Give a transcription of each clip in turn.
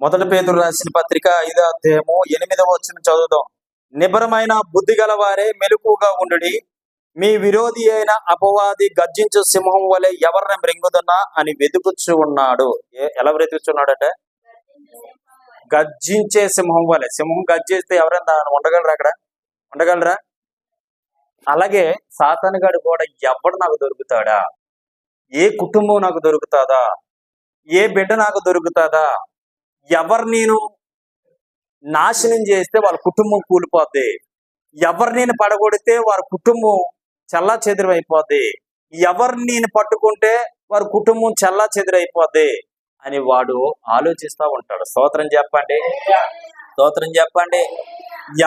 మొదటి పేతురు రాసిన పత్రిక 5వ అధ్యాయము 8వ వచనం చదువుదాం. నిబరమైన బుద్ధి గల వారే మెలకుగా ఉండుడి, మీ విరోధి అయిన అపవాది గర్జించు సింహం వలె ఎవరిని మృంగుదున్నా అని వెతుకుచూ ఉన్నాడు. ఎలా వెతుకుచున్నాడంటే గర్జించే సింహం వలె. సింహం గర్జిస్తే ఎవరైనా ఉండగలరా? అక్కడ ఉండగలరా? అలాగే సాతానుగాడు కూడా ఎవడు నాకు దొరుకుతాడా, ఏ కుటుంబం నాకు దొరుకుతాదా, ఏ బిడ్డ నాకు దొరుకుతాదా, ఎవరు నేను నాశనం చేస్తే వాళ్ళ కుటుంబం కూలిపోద్ది, ఎవరు నేను పడగొడితే వారి కుటుంబం చల్లా చెదిరైపోద్ది, ఎవరు నేను పట్టుకుంటే వారి కుటుంబం చల్లా చెదిరైపోద్ది అని వాడు ఆలోచిస్తూ ఉంటాడు. స్తోత్రం చెప్పండి, స్తోత్రం చెప్పండి.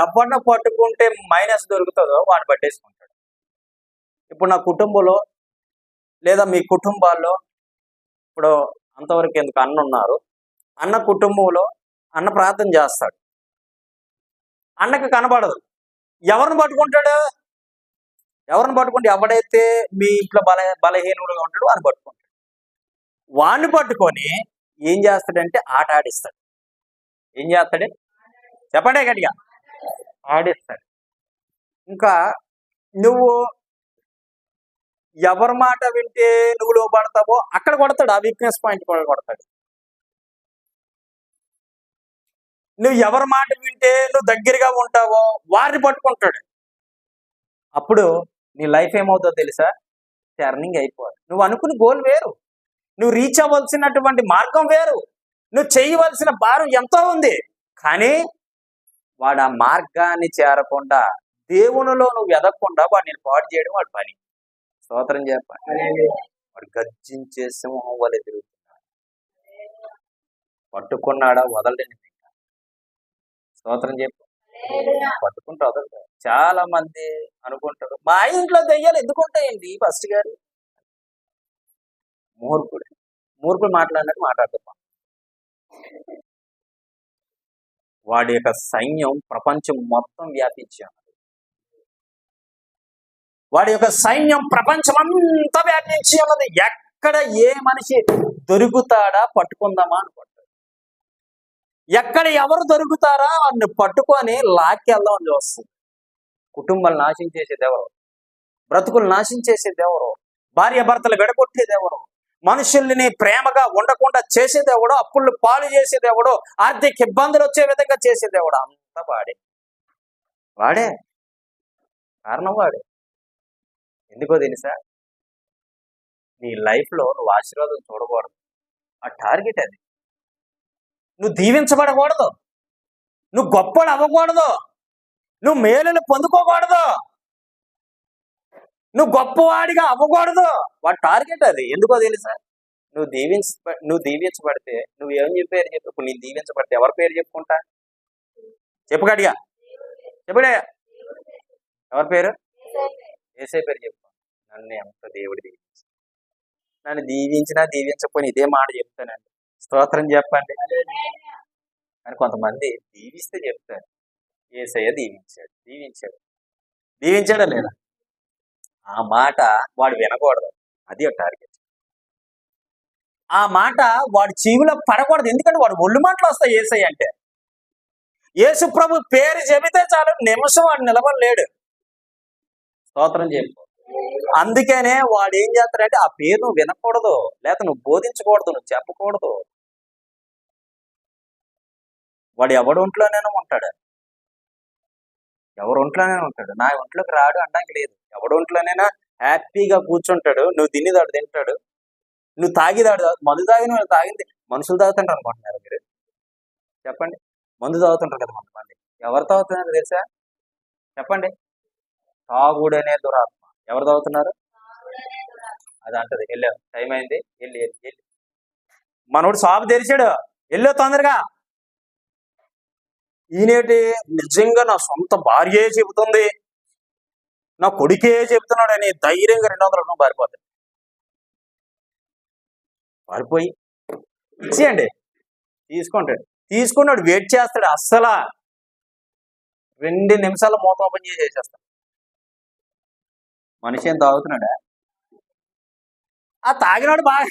ఎవరిని పట్టుకుంటే మైనస్ దొరుకుతుందో వాడిని పట్టేసుకుంటాడు. ఇప్పుడు నా కుటుంబంలో లేదా మీ కుటుంబాల్లో ఇప్పుడు అంతవరకు ఎందుకు అన్న ఉన్నారు, అన్న కుటుంబంలో అన్న ప్రార్థన చేస్తాడు, అన్నకి కనబడదు. ఎవరిని పట్టుకుంటాడు? ఎవరిని పట్టుకుంటే ఎవడైతే మీ ఇంట్లో బలహీనుడుగా ఉంటాడో వాడిని పట్టుకుంటాడు. వాడిని పట్టుకొని ఏం చేస్తాడంటే ఆట ఆడిస్తాడు. ఏం చేస్తాడు చెప్పండి గట్టిగా? ఆడిస్తాడు. ఇంకా నువ్వు ఎవరి మాట వింటే నువ్వు లోపడతావో అక్కడ కొడతాడు, ఆ వీక్నెస్ పాయింట్ కూడా కొడతాడు. నువ్వు ఎవరి మాట వింటే నువ్వు దగ్గరగా ఉంటావో వారిని పట్టుకుంటాడు. అప్పుడు నీ లైఫ్ ఏమవుతుందో తెలుసా? టర్నింగ్ అయిపోవాలి. నువ్వు అనుకున్న గోల్ వేరు, నువ్వు రీచ్ అవ్వాల్సినటువంటి మార్గం వేరు, నువ్వు చేయవలసిన భారం ఎంతో ఉంది. కానీ వాడు ఆ మార్గాన్ని చేరకుండా దేవునిలో నువ్వు ఎదగకుండా వాడు నేను పాడు చేయడం వాడి పని. స్తోత్రం చెప్పండి. వాడు గర్జించే సింహం వలె తిరుగుతున్నాడు. పట్టుకున్నాడా వదలని. స్తోత్రం చెప్పు. పట్టుకుంటూ వదలరు. చాలా మంది అనుకుంటారు మా ఇంట్లో దెయ్యాలు ఎందుకుంటాయండి ఫస్ట్ గారు. మూర్ఖుడు మాట్లాడినట్టు మాట్లాడుతున్నాం. వాడి యొక్క సైన్యం ప్రపంచం మొత్తం వ్యాపించి ఉన్నది. వాడి యొక్క సైన్యం ప్రపంచం అంతా వ్యాపించి ఉన్నది. ఎక్కడ ఏ మనిషి దొరుకుతాడా పట్టుకుందామా అనుకుంటాడు. ఎక్కడ ఎవరు దొరుకుతారా వాడిని పట్టుకొని లాక్కెళ్దామని చూస్తుంది. కుటుంబాలు నాశనం చేసేది ఎవరు? బ్రతుకులు నాశనం చేసేది ఎవరు? భార్య భర్తలు విడగొట్టేది ఎవరు? మనుషుల్ని ప్రేమగా ఉండకుండా చేసేది ఎవడో? అప్పులు పాలు చేసేది ఎవడో? ఆర్థిక ఇబ్బందులు వచ్చే విధంగా చేసేది ఎవడో? అంతా వాడే కారణం వాడే. ఎందుకో తెలుసా? నీ లైఫ్లో నువ్వు ఆశీర్వాదం చూడకూడదు, ఆ టార్గెట్ అది. నువ్వు దీవించబడకూడదు, నువ్వు గొప్పలు అవ్వకూడదు, నువ్వు మేలులు పొందుకోకూడదు, నువ్వు గొప్పవాడిగా అవ్వకూడదు. వాడి టార్గెట్ అది. ఎందుకో తెలుసా? నువ్వు దీవించబడితే నువ్వు ఏం పేరు చెప్పు. ఇప్పుడు నేను దీవించబడితే ఎవరి పేరు చెప్పుకుంటా? చెప్పుకడిగా చెప్పుడే. ఎవరి పేరు? యేసయ్య పేరు చెప్పు. నన్ను ఎంత దేవుడు దీవించి, నన్ను దీవించినా దీవించకపోయినా ఇదే మాట చెప్తానండి. స్తోత్రం చెప్పండి. అని కొంతమంది దీవిస్తే చెప్తారు యేసయ్య దీవించాడా లేదా? ఆ మాట వాడు వినకూడదు. అది టార్గెట్. ఆ మాట వాడి చెవిలో పడకూడదు. ఎందుకంటే వాడు ఒళ్ళు మాటలు వస్తాయి. యేసయ్య అంటే యేసు ప్రభు పేరు చెబితే చాలు నిమిషం వాడు నిలబడలేడు. స్తోత్రం చెప్పు. అందుకనే వాడు ఏం చేస్తాడంటే ఆ పేరు నువ్వు వినకూడదు, లేకపోతే నువ్వు బోధించకూడదు, నువ్వు చెప్పకూడదు. వాడు ఎవడు ఒంట్లోనైనా ఉంటాడు, ఎవరు ఒంట్లోనైనా ఉంటాడు. నా ఒంట్లోకి రాడు అనడానికి లేదు. ఎవడు ఒంట్లోనైనా హ్యాపీగా కూర్చుంటాడు. నువ్వు తినేదాడు తింటాడు, నువ్వు తాగిదాడు. మందు తాగిన వాళ్ళు తాగింది మనుషులు తాగుతుంటారు అనుకుంటున్నారు మీరు? చెప్పండి. మందు తాగుతుంటారు కదా కొంతమంది. ఎవరు తాగుతున్నారు తెలుసా? చెప్పండి. తాగుడనే దురాత్మ. ఎవరు తాగుతున్నారు? అది అంటది వెళ్ళావు, టైం అయింది, వెళ్ళి మనోడు షాపు తెరిచాడు, వెళ్ళో తొందరగా. ఈయనేటి నిజంగా నా సొంత భార్యే చెబుతుంది, నా కొడుకే చెబుతున్నాడు అని ధైర్యంగా 200 రూపాయలు పారిపోతాడు. పారిపోయి ఇచ్చేయండి, తీసుకుంటాడు. వెయిట్ చేస్తాడు. అస్సలా 2 నిమిషాలు మూత ఓపెన్ చేసేస్తాడు. మనిషి ఏం తాగుతున్నాడా? ఆ తాగినాడు బాగా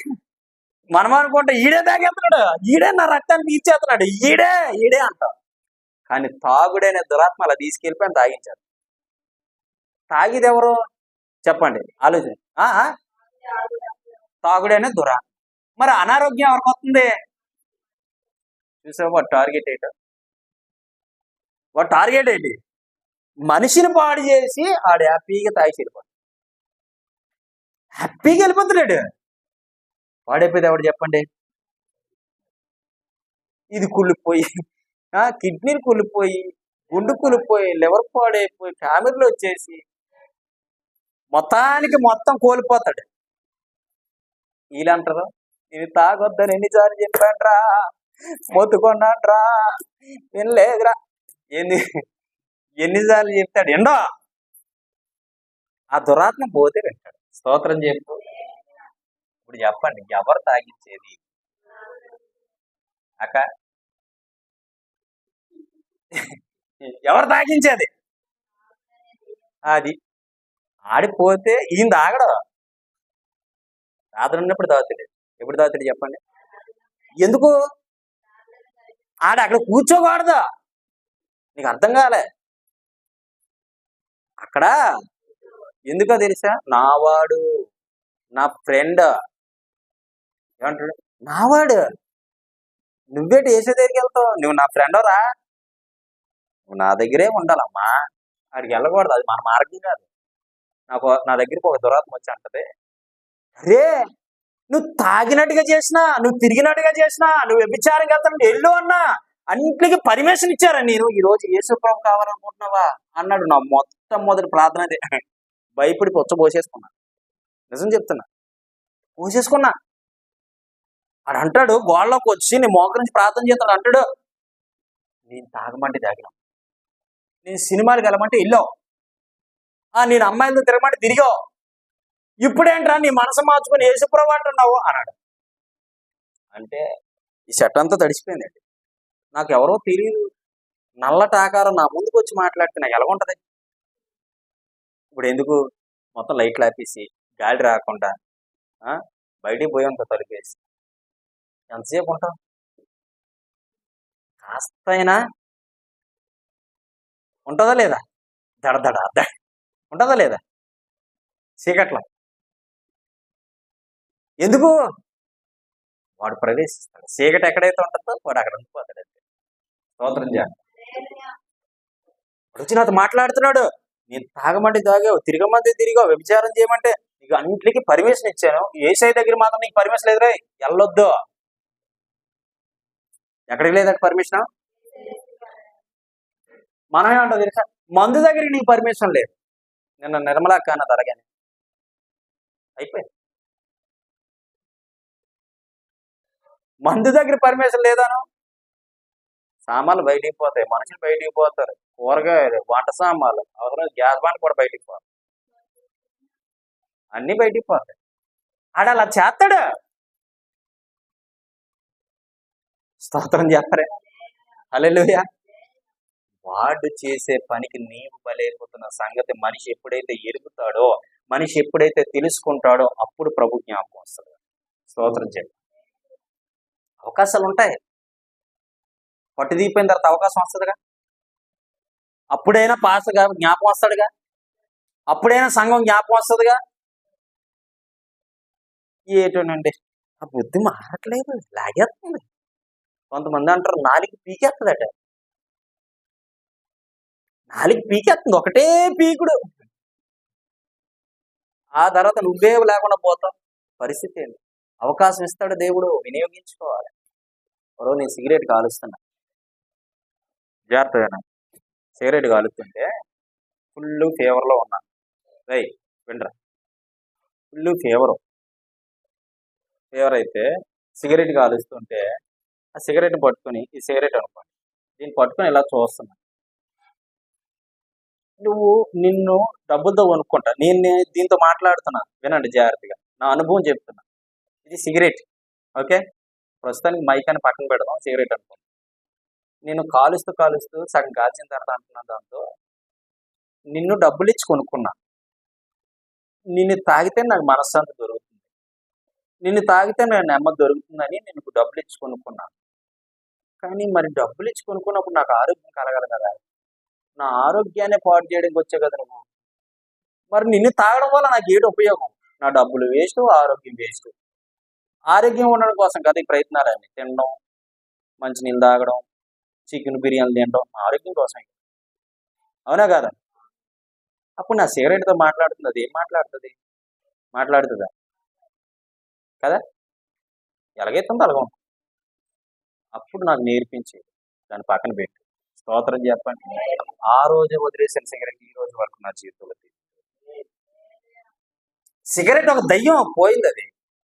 మనం అనుకుంటే ఈడే తాగేస్తున్నాడు, ఈడే నా రక్తాన్ని తీర్చేస్తున్నాడు, ఈడే ఈడే అంటాం. కానీ తాగుడైన దురాత్మ అలా తీసుకెళ్ళిపోయి తాగించాడు. తాగిది ఎవరు చెప్పండి, ఆలోచన. తాగుడైన దురాత్మ. మరి అనారోగ్యం ఎవరికి వస్తుంది? చూసావు వాడు టార్గెట్ ఏంటో? వాడు టార్గెట్ ఏంటి? మనిషిని పాడు చేసి ఆడు హ్యాపీగా తాగి వెళ్ళిపోతాడు. హ్యాపీగా వెళ్ళిపోతున్నాడు. వాడైపోయింది ఎవడు చెప్పండి? ఇది కుళ్ళిపోయి, కిడ్నీలు కుళ్ళిపోయి, గుండు కుళ్ళిపోయి, లివర్ పాడైపోయి, ఫ్యామిలీలో వచ్చేసి మొత్తానికి మొత్తం కోల్పోతాడు. వీళ్ళంటారు ఇది తాగొద్దని ఎన్నిసార్లు చెప్పాడ్రా, మొత్తుకున్నాడ్రా, వినలేదురా. ఎన్నిసార్లు చెప్తాడు? ఎండో ఆ దురాత్మ పోతే వింటాడు. స్తోత్రం చెప్పు. ఇప్పుడు చెప్పండి, ఎవరు తాగించేది? అక్క ఎవరు తాగించేది? అది ఆడిపోతే ఈయన తాగడు. రాత్రి ఉన్నప్పుడు తాగుతాడు. ఎప్పుడు తాగుతాడు చెప్పండి? ఎందుకు? ఆడ అక్కడ కూర్చోకూడదు. నీకు అర్థం కాలే. అక్కడ ఎందుకో తెలుసా? నావాడు, నా ఫ్రెండ్. ఏమంటాడు? నావాడు. నువ్వేటి వేసే దగ్గరికి వెళ్తావు? నువ్వు నా ఫ్రెండ్ రా, నువ్వు నా దగ్గరే ఉండాలమ్మా, ఆడికి వెళ్ళకూడదు. అది మన మార్గం కాదు. నా దగ్గరికి ఒక దురాత్మ వచ్చి అంటది, అరే నువ్వు తాగినట్టుగా చేసినా, నువ్వు తిరిగినట్టుగా చేసినా, నువ్వు వ్యభిచారం వెళ్తానంటే ఎల్లు అన్నా, అన్నింటికి పర్మిషన్ ఇచ్చారా? నేను ఈ రోజు యేసు ప్రభు కావాలనుకుంటున్నావా అన్నాడు. నా మొట్టమొదటి ప్రార్థన అదే. భయపడి పొచ్చ పోసేసుకున్నా. నిజం చెప్తున్నా, పోసేసుకున్నా. అని అంటాడు, గోళ్ళలోకి వచ్చి నేను మోకరించి ప్రార్థన చేస్తాడు. అంటాడు, నేను తాగమంటే తాగినాం, నేను సినిమాలకు వెళ్ళమంటే వెళ్ళావు, నేను అమ్మాయిలతో తిరగమంటే తిరిగావు, ఇప్పుడేంట్రా నీ మనసు మార్చుకొని యేసుప్రభు అంటున్నావు అన్నాడు. అంటే ఈ షర్ట్ అంతా తడిసిపోయిందండి. నాకు ఎవరో తెలియదు, నల్లటి ఆకారం నా ముందుకు వచ్చి మాట్లాడితే నాకు ఎలా ఉంటది? ఇప్పుడు ఎందుకు మొత్తం లైట్లు ఆపేసి గాలి రాకుండా బయటికి పోయి ఉంటా, తలిపేసి ఎంతసేపు ఉంటాం? కాస్తైనా ఉంటుందా లేదా? దడదడ ఉంటుందా లేదా? చీకట్లో ఎందుకు? వాడు ప్రవేశిస్తాడు. చీకటి ఎక్కడైతే ఉంటుందో వాడు అక్కడ ఉండిపోతాడు. స్తోత్రం చేయాలి. వచ్చి నాతో మాట్లాడుతున్నాడు, నేను తాగమంటే తాగావు, తిరగమంటే తిరిగావు, వ్యభిచారం చేయమంటే నీకు అన్నింటికి పర్మిషన్ ఇచ్చాను, యేసయ్య దగ్గర మాత్రం నీకు పర్మిషన్ లేదు రే, వెళ్ళొద్దు. ఎక్కడికి లేదట పర్మిషన్? మనమే అంటాం తెలుసా, మందు దగ్గరికి నీకు పర్మిషన్ లేదు. నిన్న నిర్మలా కాన తరగానే అయిపోయింది. మందు దగ్గర పర్మిషన్ లేదాను? సామాన్లు బయటికి పోతాయి, మనుషులు బయటికి పోతారు, కూరగాయలు, వంట సామాన్లు, అవసరం గ్యాస్ బండ్ కూడా బయటికి పోతాయి, అన్ని బయటికి పోతాయి. ఆడ అలా చేస్తాడు. స్తోత్రం చెప్పరే, హల్లెలూయా. వాడు చేసే పనికి నీవు బలైపోతున్న సంగతి మనిషి ఎప్పుడైతే ఎరుగుతాడో, మనిషి ఎప్పుడైతే తెలుసుకుంటాడో అప్పుడు ప్రభు జ్ఞాపకం వస్తుంది. స్తోత్రం చెప్పి అవకాశాలు ఉంటాయి. పట్టు తీపోయిన తర్వాత అవకాశం వస్తుందిగా, అప్పుడైనా పాస్గా జ్ఞాపకం వస్తాడుగా, అప్పుడైనా సంఘం జ్ఞాపకం వస్తుందిగా. ఏటోనండి ఆ బుద్ధి మారట్లేదు, లాగేస్తుంది. కొంతమంది అంటారు నాలుగు పీకేస్తుందట, నాలుగు పీకేస్తుంది, ఒకటే పీకుడు. ఆ తర్వాత నువ్వే లేకుండా పోతావు. పరిస్థితి ఏంటి? అవకాశం ఇస్తాడు దేవుడు, వినియోగించుకోవాలి. మరో నేను సిగరెట్ కాలుస్తున్నా, జాగ్రత్తగా సిగరెట్ కాలుస్తుంటే ఫుల్ ఫీవర్లో ఉన్నా. రై వినరా, ఫుల్ ఫీవర్ అయితే సిగరెట్ కాలుస్తుంటే ఆ సిగరెట్ పట్టుకొని, ఈ సిగరెట్ అనుకోండి, దీన్ని పట్టుకొని ఇలా చూస్తున్నా. నిన్ను డబ్బులతో కొనుక్కుంటా, నేను దీంతో మాట్లాడుతున్నా, వినండి జాగ్రత్తగా, నా అనుభవం చెప్తున్నా. ఇది సిగరెట్, ఓకే? ప్రస్తుతానికి మైక్ అని పక్కన పెడదాం, సిగరెట్ అనుకోండి. నేను కాలుస్తూ సగం కాల్చిన తర్వాత అంటున్నా, దాంతో నిన్ను డబ్బులు ఇచ్చి కొనుక్కున్నా, నిన్ను తాగితే నాకు మనశ్శాంతి దొరుకుతుంది, నిన్ను తాగితే నేను నెమ్మది దొరుకుతుందని నేను డబ్బులు ఇచ్చి కొనుక్కున్నాను. కానీ మరి డబ్బులు ఇచ్చి కొనుక్కున్నప్పుడు నాకు ఆరోగ్యం కలగాలి కదా. నా ఆరోగ్యాన్ని పాడు చేయడానికి వచ్చావు కదా నువ్వు. మరి నిన్ను తాగడం వల్ల నాకు ఏంటి ఉపయోగం? నా డబ్బులు వేస్ట్, ఆరోగ్యం వేస్ట్. ఆరోగ్యం ఉండడం కోసం కదా ఈ ప్రయత్నాలన్నీ. తినడం, మంచినీళ్ళు తాగడం, చికెన్ బిర్యానీ తినడం ఆరోగ్యం కోసం. అవునా కదా? అప్పుడు నా సిగరెట్తో మాట్లాడుతుంది, అది ఏం మాట్లాడుతుంది? మాట్లాడుతుందా? కదా? ఎలాగైతుందో అలాగ ఉంటుంది. అప్పుడు నాకు నేర్పించి దాన్ని పక్కన పెట్టి స్తోత్రం చెప్పండి. ఆ రోజే వదిలేసిన సిగరెట్ ఈ రోజు వరకు నా జీవితంలో సిగరెట్ ఒక దయ్యం పోయింది. అది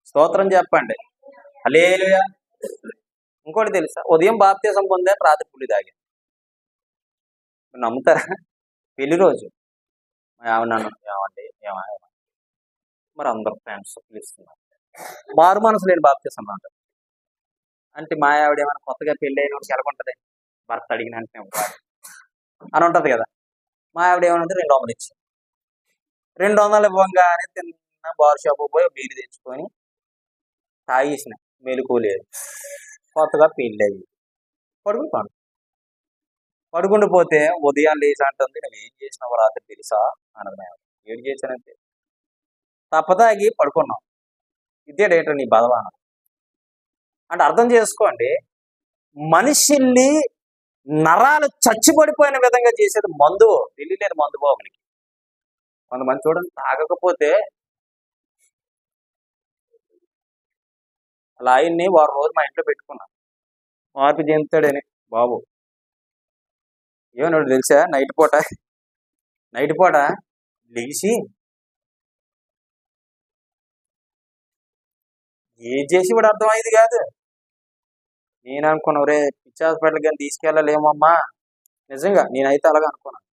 స్తోత్రం చెప్పండి. హల్లెలూయా. ఇంకోటి తెలుసా, ఉదయం బాప్తిసం పొందాను, రాత్రి పులి తాగాను. నమ్ముతారా? పెళ్లి రోజు ఏమన్నాను, ఏమండి మరి అందరు ఫ్రెండ్స్ పిలుస్తున్నారు, మారు మనసు లేని బాప్తిసం అంటారు. అంటే మా ఆవిడ ఏమైనా కొత్తగా పెళ్ళి అయిన వాడికి ఎలాగుంటది, భర్త అడిగిన అంటే అని ఉంటది కదా. మా ఆవిడ ఏమన్నా 200 ఇచ్చి 200 ఇవ్వంగానే తిన్న బార్ షాప్ పోయి బీరు తెచ్చుకొని తాగేసిన. మెలుకు లేదు, కొత్తగా పెళ్ళి అయ్యి పడుకుంటాను. పడుకుంటూ పోతే ఉదయం లేచి అంటుంది, నువ్వు ఏం చేసినావు రాత్రి తెలుసా అన్నది. ఏం చేశానంటే తప్పదాగి పడుకున్నావు, ఇదే డేట నీ బదవాన అంటే అర్థం చేసుకోండి. మనిషిని నరాలు చచ్చిపడిపోయిన విధంగా చేసేది మందు. తెలియలేదు మందు బాబునికి. కొంతమంది చూడండి, తాగకపోతే అలా ఆయన్ని వారం రోజు మా ఇంట్లో పెట్టుకున్నాను, మార్పు చెందుతాడని. బాబు ఏమన్నాడు తెలుసా, నైట్ పూట లేచి ఏం చేసి కూడా అర్థమయ్యేది కాదు. నేను అనుకున్నా, రే పిచ్చి హాస్పిటల్కి ఏం తీసుకెళ్ళలేమమ్మా. నిజంగా నేనైతే అలాగే అనుకున్నాను,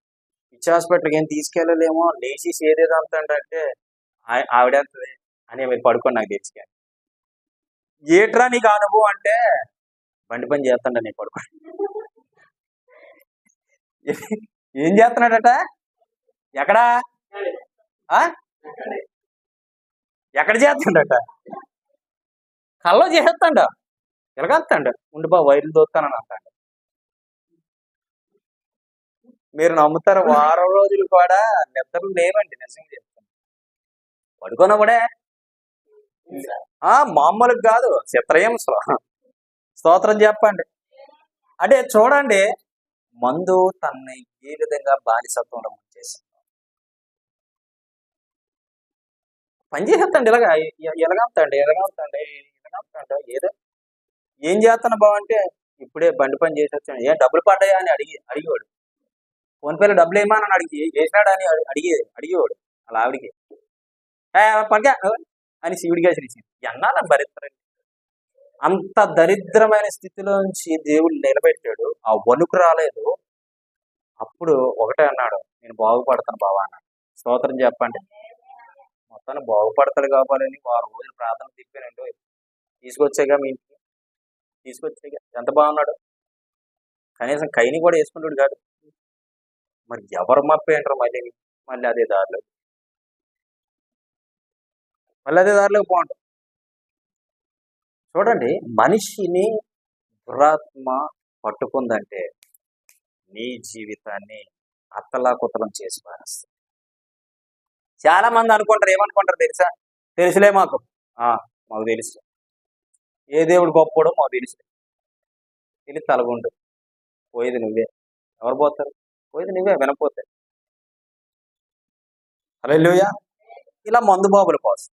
పిచ్చి హాస్పిటల్కి ఏం తీసుకెళ్ళలేమో, లేచి ఏదేదో అంతంటే ఆవిడ అని మీరు పడుకొని నాకు తెచ్చుకోండి. ఏట్రా నీకు అనుభవం అంటే, బండి పని చేస్తాండ నేను పడుకోండి. ఏం చేస్తున్నాడట, ఎక్కడా ఎక్కడ చేస్తాడట, కల్లో చేస్తాండ, ఎలాగేస్తాండ, ఉండి బా వైర్లు దోస్తానని అంటాడు. మీరు నమ్ముతారు, వారం రోజులు కూడా నిద్రలు లేవండి. నిజంగా చెప్తాను, పడుకున్నప్పుడే మామూలుగా కాదు, చిత్రహింసలు. స్తోత్రం చెప్పండి. అంటే చూడండి, మందు తనని ఏ విధంగా బానిసత్వంలో ముంచేసింది. పని చేసేస్తండి, ఎలాగంతండి ఏదో ఏం చేస్తాను బావంటే, ఇప్పుడే బండి పని చేసి వచ్చాను. ఏం డబ్బులు పడ్డాయా అని అడిగేవాడు. ఫోన్పేలో డబ్బులు ఏమని అడిగి వేసినాడా అని అడిగేవాడు అలా ఆవిడికి. పడ్డా అని శివుడిగా శ్రీసింది. ఎన్నాళ్ళని భరిస్తారండి. అంత దరిద్రమైన స్థితిలోంచి దేవుడు నిలబెట్టాడు. ఆ వణుకు రాలేదు. అప్పుడు ఒకటే అన్నాడు, నేను బాగుపడతాను బావా అన్నాడు. స్తోత్రం చెప్పండి. మొత్తాన్ని బాగుపడతాడు కావాలని వారం రోజులు ప్రార్థన తిప్పానండి. తీసుకొచ్చాగా మీ ఇంటికి, తీసుకొచ్చాగా. ఎంత బాగున్నాడు, కనీసం కైని కూడా వేసుకుంటాడు కాదు. మరి ఎవరు మప్పేంటారు మళ్ళీ అదే దారిలో పోంటాం. చూడండి, మనిషిని దురాత్మ పట్టుకుందంటే నీ జీవితాన్ని అత్తలాకుతలం చేసి పారేస్తుంది. చాలా మంది అనుకుంటారు, ఏమనుకుంటారు తెలుసా, తెలుసులే మాకు తెలుసు, ఏ దేవుడు గొప్పడో మాకు తెలుసు. తెలిసి తలగుండు, పోయేది నువ్వే. ఎవరు పోతారు? పోయేది నువ్వే, వినపోతే. హల్లెలూయా. ఇలా మందు బాబుల కోసం.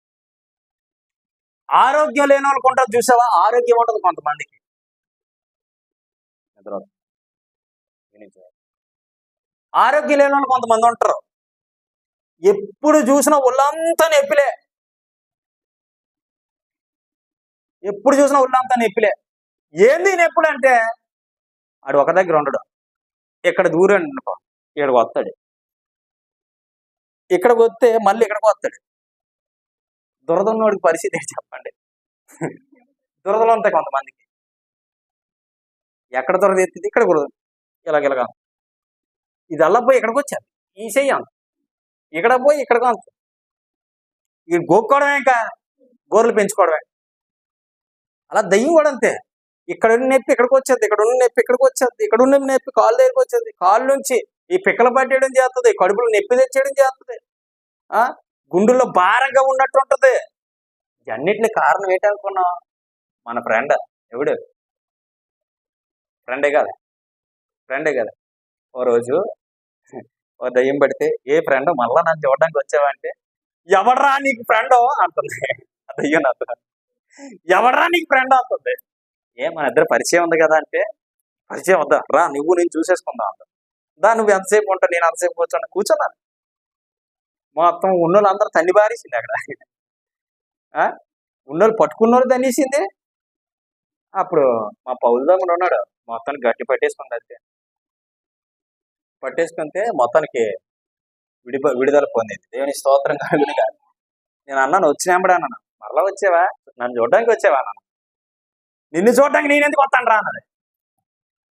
ఆరోగ్యం లేని వాళ్ళకు ఉంటుంది చూసావా, ఆరోగ్యం ఉండదు కొంతమందికి. ఆరోగ్యం లేని వాళ్ళు కొంతమంది ఉంటారు, ఎప్పుడు చూసినా ఒళ్ళంతా నొప్పిలే, ఎప్పుడు చూసినా ఒళ్ళంతా నొప్పిలే. ఏంది నొప్పులు అంటే, ఆడు ఒక దగ్గర ఉండడు. ఇక్కడ దూరం అనుకో, ఇక్కడికి వస్తాడు, ఇక్కడికి వస్తే మళ్ళీ ఇక్కడికి వస్తాడు. దురదన్నోడికి పరిస్థితి ఏంటి చెప్పండి. దురదలు ఉంటాయి కొంతమందికి. ఎక్కడ దురద ఎత్తింది, ఇక్కడ కూడా ఇలాగ ఇది అలా పోయి ఇక్కడికి వచ్చారు, ఈ చెయ్యం ఇక్కడ పోయి ఇక్కడికి వస్తాం. ఇది గోక్కోవడమే, ఇంకా గోర్రెలు పెంచుకోవడమే. అలా దయ్యం కూడా అంతే. ఇక్కడ ఉన్న నొప్పి ఇక్కడికి వచ్చేది, ఇక్కడ ఉన్న నొప్పి ఇక్కడికి వచ్చేది, ఇక్కడ ఉన్న నొప్పి కాళ్ళు దగ్గరికి వచ్చేది, కాళ్ళ నుంచి ఈ పిక్కలు పట్టేయడం చేస్తుంది, కడుపులో నొప్పి తెచ్చేయడం చేస్తుంది, ఆ గుండెల్లో భారంగా ఉన్నట్టు ఉంటది. ఇవన్నిటిని కారణం ఏంటనుకున్నాం? మన ఫ్రెండ్. ఎవడు? ఫ్రెండే కదా, ఫ్రెండే కదా. ఓ రోజు ఓ దయ్యం పడితే, ఏ ఫ్రెండ్ మళ్ళా నన్ను చూడడానికి వచ్చావంటే, ఎవడరా నీకు ఫ్రెండ్ అంటుంది. ఆ దయ్యం నాతో, ఎవడరా నీకు ఫ్రెండ్ అంటుంది. మన ఇద్దరు పరిచయం ఉంది కదా అంటే, పరిచయం వద్దా, రా నువ్వు నేను చూసేసుకుందాం అంట. దా నువ్వు ఎంతసేపు ఉంటావు, నేను అంతసేపు కూర్చోండి, కూర్చున్నాను. మొత్తం ఉన్నోళ్ళు అందరూ తన్ని బారేసింది అక్కడ. ఉన్నోళ్ళు పట్టుకున్నోళ్ళు తన్నేసింది. అప్పుడు మా పౌలు దొంగడు ఉన్నాడు, మొత్తానికి గట్టి పట్టేసుకుంది. అయితే పట్టేసుకుంటే మొత్తానికి విడుదల పొందింది. దేవుని స్తోత్రం కలుగును కాదు. నేను అన్నాను, వచ్చినాంబడా అన్నాను. మరలా వచ్చావా, నన్ను చూడడానికి వచ్చావా అన్నాను. నిన్ను చూడడానికి నేను ఎందుకు వస్తాను రా అన్నది.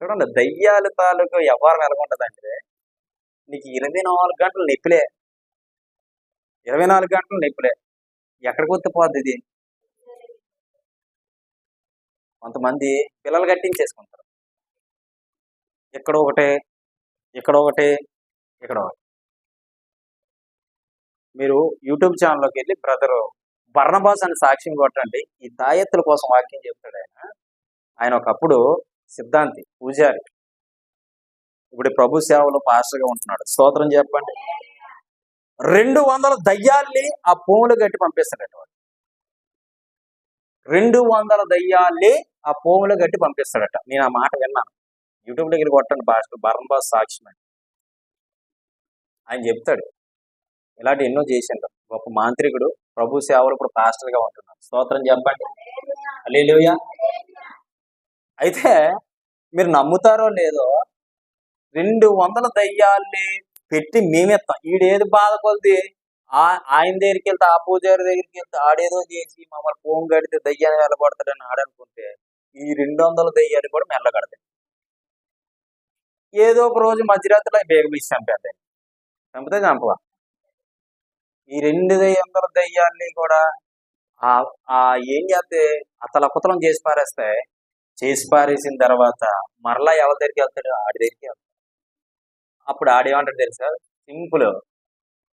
చూడండి, దయ్యాలు తాలూకు వ్యవహారం ఎలాగుంటదంటే, నీకు 24 గంటలు నొప్పిలే, 24 గంటలు నొప్పిలే. ఎక్కడికి వత్తిపోద్ది ఇది? కొంతమంది పిల్లలు కట్టించేసుకుంటారు. ఇక్కడ ఒకటే, ఇక్కడ ఒకటి, ఇక్కడ ఒకటి. మీరు యూట్యూబ్ ఛానల్లోకి వెళ్ళి బ్రదర్ బర్నబాస్ అని సాక్ష్యం కొట్టండి. ఈ తాయెత్తుల కోసం వాక్యం చెప్తాడు ఆయన ఒకప్పుడు సిద్ధాంతి, పూజారి, ఇప్పుడు ప్రభు సేవలో పాస్టర్గా ఉంటున్నాడు. స్తోత్రం చెప్పండి. 200 దయ్యాల్ని ఆ పోములు గట్టి పంపిస్తాడట వాడు. 200 దయ్యాల్ని ఆ పోములు గట్టి పంపిస్తాడట. నేను ఆ మాట విన్నాను. యూట్యూబ్ దగ్గర కొట్టండి, పాస్టర్ బర్నబాస్ సాక్ష్యం అని. ఆయన చెప్తాడు, ఇలాంటి ఎన్నో చేసిండు. గొప్ప మాంత్రికుడు, ప్రభు సేవలు ఇప్పుడు పాస్టర్గా ఉంటున్నాడు. స్తోత్రం చెప్పండి. హల్లెలూయా. అయితే మీరు నమ్ముతారో లేదో, 200 దయ్యాల్ని పెట్టి మేమెత్తాం. ఈడేది బాధ కొద్ది ఆయన దగ్గరికి వెళ్తే, ఆ పూజారి దగ్గరికి వెళ్తే ఆడేదో చేసి మమ్మల్ని పోం కడితే దయ్యాన్ని వెళ్ళగొడతాడని ఆడనుకుంటే, ఈ 200 దయ్యాలు కూడా మెల్లగడతాయి. ఏదో ఒక రోజు మధ్యరాత్రిలో బేగమీసి చంపేద్దాయి. చంపితే చంపవా. ఈ 200 దయ్యాల్ని కూడా ఏం చేస్తే అతలకుతలం చేసి పారేస్తాయి. చేసి పారేసిన తర్వాత మరలా ఎవరి దగ్గరికి వెళ్తాడు? ఆడి దగ్గరికి వెళ్తాడు. అప్పుడు ఆడేమంటాడు తెలుసా? సింపుల్,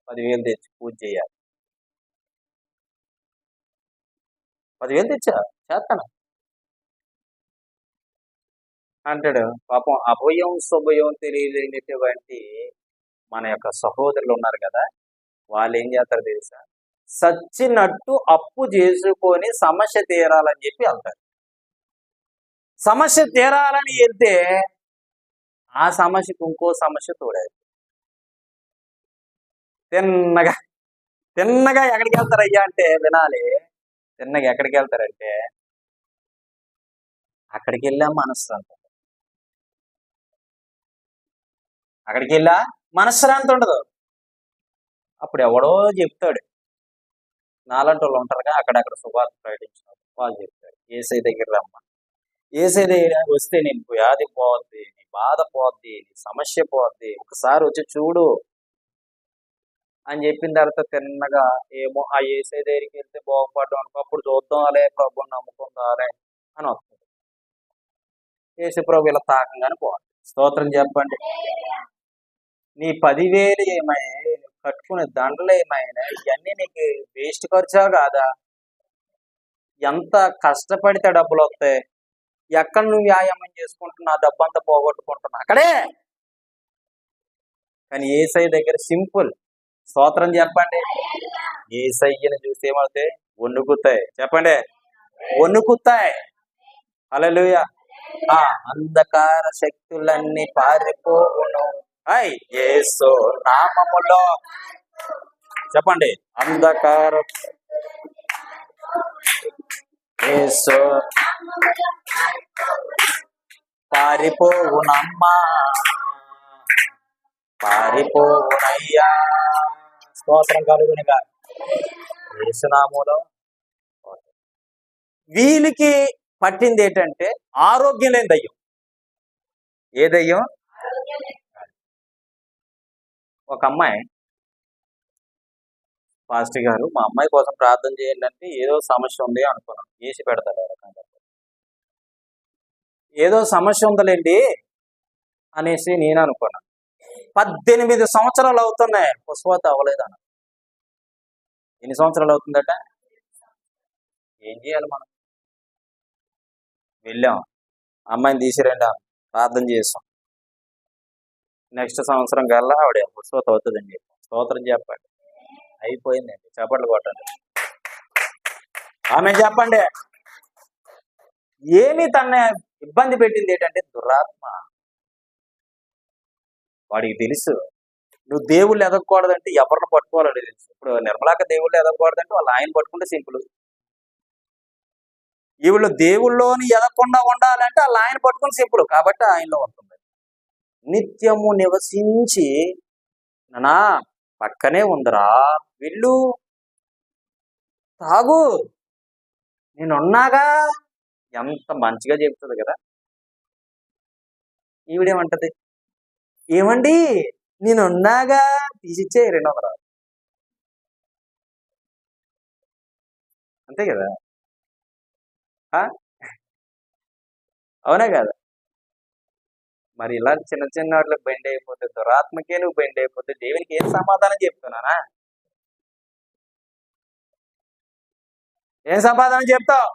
10,000 తెచ్చి పూజ చేయాలి. 10,000 తెచ్చా చేస్తాను అంటాడు. పాపం అభయం శుభయం తెలియలేనటువంటి మన యొక్క సహోదరులు ఉన్నారు కదా, వాళ్ళు ఏం చేస్తారు తెలుసా? సచ్చినట్టు అప్పు చేసుకొని సమస్య తీరాలని చెప్పి వెళ్తారు. సమస్య తీరాలని వెళ్తే ఆ సమస్యకు ఇంకో సమస్య తోడేది. తిన్నగా తిన్నగా ఎక్కడికి వెళ్తారయ్యా అంటే, వినాలి, తిన్నగా ఎక్కడికి వెళ్తారంటే, అక్కడికి వెళ్ళా మనశ్శాంతి, అక్కడికి వెళ్ళా మనశ్శాంతి ఉండదు. అప్పుడు ఎవడో చెప్తాడు, నాలంటి వాళ్ళు ఉంటారుగా అక్కడక్కడ సువార్త ప్రకటించిన వాళ్ళు చెప్తారు, యేసయ్య దగ్గర రమ్మ, యేసయ్య దగ్గర వస్తే నేను వ్యాధి పోద్ది, నీ బాధ పోద్ది, నీ సమస్య పోద్ది, ఒకసారి వచ్చి చూడు అని చెప్పిన తర్వాత తిన్నగా ఏమో ఆ యేసయ్య దగ్గరికి వెళ్తే బాగుపడ్డాం అనుకో, అప్పుడు చూద్దాంలే ప్రభుని నమ్ముకుందాలే అని వస్తుంది. యేసు ప్రభు ఇలా తాకంగానే పోవాలి. స్తోత్రం చెప్పండి. నీ 10,000 ఏమైనా, కట్టుకునే దండలు ఏమైనా, ఇవన్నీ నీకు వేస్ట్ ఖర్చా కాదా? ఎంత కష్టపడితే డబ్బులు వస్తాయి? ఎక్కడ నువ్వు వ్యాయామం చేసుకుంటున్నా డబ్బు అంతా పోగొట్టుకుంటున్నా అక్కడే. కానీ యేసయ్య దగ్గర సింపుల్. స్తోత్రం చెప్పండి. యేసయ్యని చూసి ఏమవుతాయి? వణుకుతాయి. చెప్పండి, వణుకుతాయి. హల్లెలూయా. అంధకార శక్తులన్నీ పారిపోవును యేసు నామములో. చెప్పండి, అంధకార యేసు పారిపోవునమ్మా, పారిపోవునయ్యా. స్తోత్రం కలుగునుగా. యేసు నామములో. వీళ్ళకి పట్టింది ఏంటంటే ఆరోగ్యం లేని దయ్యం. ఏ దయ్యం? ఒక అమ్మాయి, పాస్టర్ గారు మా అమ్మాయి కోసం ప్రార్థన చేయండి అంటే, ఏదో సమస్య ఉంది అనుకున్నాను, వేసి పెడతాడు. ఏదో సమస్య ఉందలేండి అనేసి నేను అనుకున్నాను. 18 సంవత్సరాలు అవుతున్నాయి, పుష్పవతి అవ్వలేదన్న. ఎన్ని సంవత్సరాలు అవుతుందట? ఏం చేయాలి మనం? వెళ్ళాం, అమ్మాయిని తీసిరండి, ప్రార్థన చేసాం. నెక్స్ట్ సంవత్సరం కల్లా ఆవిడ పుష్పవతి అవుతుందని చెప్పి స్తోత్రం చెప్పండి. అయిపోయిందండి, చప్పట్లు కొట్టండి. ఆమె చెప్పండి. ఏమి తన ఇబ్బంది పెట్టింది ఏంటంటే దురాత్మ. వాడికి తెలుసు నువ్వు దేవుళ్ళు ఎదగకూడదంటే ఎవరిని పట్టుకోవాలని తెలుసు. ఇప్పుడు నిర్మలాక దేవుళ్ళు ఎదగకూడదంటే వాళ్ళు ఆయన పట్టుకుంటే సింపుల్. ఈవిళ్ళు దేవుళ్ళలోని ఎదగకుండా ఉండాలంటే వాళ్ళు ఆయన పట్టుకుని సింపుల్. కాబట్టి ఆయనలో ఉంటుంది. నిత్యము నివసించి నా పక్కనే ఉందిరా, వెళ్ళు తాగు, నేనున్నాగా. ఎంత మంచిగా చెప్తుంది కదా. ఈవిడేమంటది, ఏమండి నేనున్నాగా, తీసిచ్చే 200. అంతే కదా, అవునా కదా? మరి ఇలా చిన్న చిన్న వాటికి బెండ్ అయిపోతే, దురాత్మకే నువ్వు బెండ్ అయిపోతే దేవునికి ఏం సమాధానం చెప్తున్నానా? ఏం సమాధానం చెప్తావు?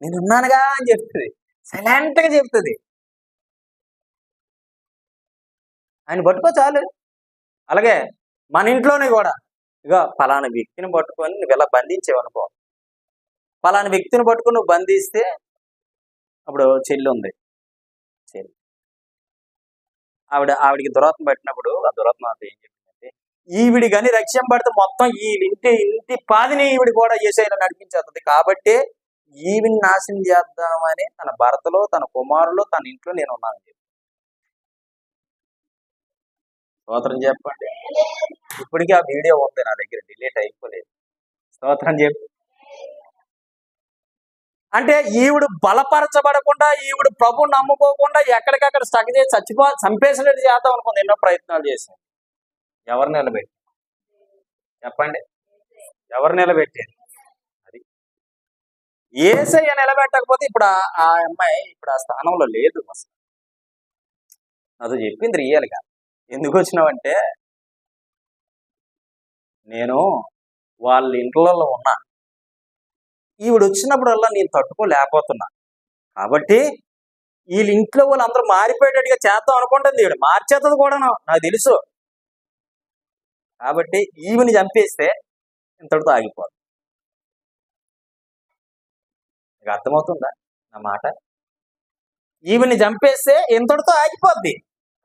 నేనున్నానుగా అని చెప్తుంది, సైలెంట్ గా చెప్తుంది. ఆయన పట్టుకో చాలు. అలాగే మన ఇంట్లోనే కూడా ఇక ఫలానా వ్యక్తిని పట్టుకొని నువ్వు ఇలా బంధించేవనుకో, ఫలానా వ్యక్తిని పట్టుకొని నువ్వు బంధిస్తే, అప్పుడు చెల్లి ఉంది, చెల్లి ఆవిడికి దురాత్మ పట్టినప్పుడు ఆ దురాత్మ ఏం చెప్పిందంటే, ఈవిడి కానీ రక్ష్యం పడితే మొత్తం ఈ ఇంటి పాదిని ఈవిడి కూడా ఏసైనా నడిపించేస్తుంది. కాబట్టి ఈవిని నాశనం చేద్దామని తన భర్తలో, తన కుమారులో, తన ఇంట్లో నేను ఉన్నాను. స్తోత్రం చెప్పండి. ఇప్పటికీ ఆ వీడియో ఉంది నా దగ్గర, డిలీట్ అయిపోలేదు. స్తోత్రం చెప్పు. అంటే ఈవిడు బలపరచబడకుండా, ఈవిడు ప్రభు నమ్ముకోకుండా ఎక్కడికక్కడ స్టక్ చేసి చంపేసినట్టు చేద్దాం అనుకుంది. ఎన్నో ప్రయత్నాలు చేశాను. ఎవరు నిలబెట్టి చెప్పండి, ఎవరు నిలబెట్టేది? అది ఏసయ్య నిలబెట్టకపోతే ఇప్పుడు ఆ అమ్మాయి ఇప్పుడు ఆ స్థానంలో లేదు. అసలు అది చెప్పింది రియల్గా. ఎందుకు వచ్చినావంటే, నేను వాళ్ళ ఇంట్లలో ఉన్నా, ఈవిడ వచ్చినప్పుడల్లా నేను తట్టుకోలేకపోతున్నా. కాబట్టి వీళ్ళ ఇంట్లో వాళ్ళు అందరూ మారిపోయేటట్టుగా చేద్దాం అనుకుంటుంది. ఈవిడ మార్చేస్తుంది కూడా నాకు తెలుసు. కాబట్టి ఈవిని చంపేస్తే ఇంతటితో ఆగిపోదు. మీకు అర్థమవుతుందా నా మాట? ఈవిని చంపేస్తే ఇంతటితో ఆగిపోద్ది.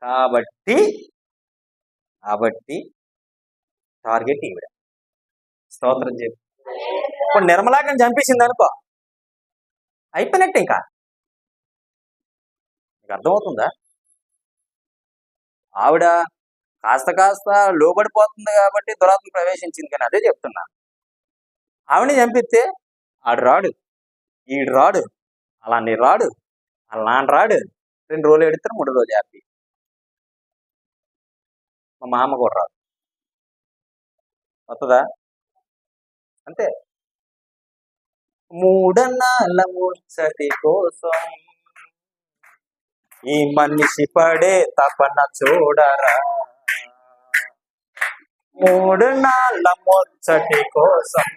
కాబట్టి టార్గెట్ ఈవిడ. స్తోత్రం చెప్పి. ఇప్పుడు నిర్మలాకని చంపేసింది అనుకో, అయిపోయినట్టు. ఇంకా మీకు అర్థమవుతుందా? ఆవిడ కాస్త లోబడిపోతుంది కాబట్టి దురాత్మ ప్రవేశించింది. కానీ అదే చెప్తున్నా, ఆవిడని చంపిస్తే ఆడు రాడు, ఈడు రాడు, అలాంటి రాడు, అలా నాన్న రాడు. 2 రోజులు ఎడతారు, 3 రోజులు హ్యాపీ. మా మామ కూడా రాదు. వస్తుందా? అంతే. 3 నాళ్ళ ముచ్చటి కోసం ఈ మనిషి పడే తపన చూడరా, 3 నాళ్ళ ముచ్చటి కోసం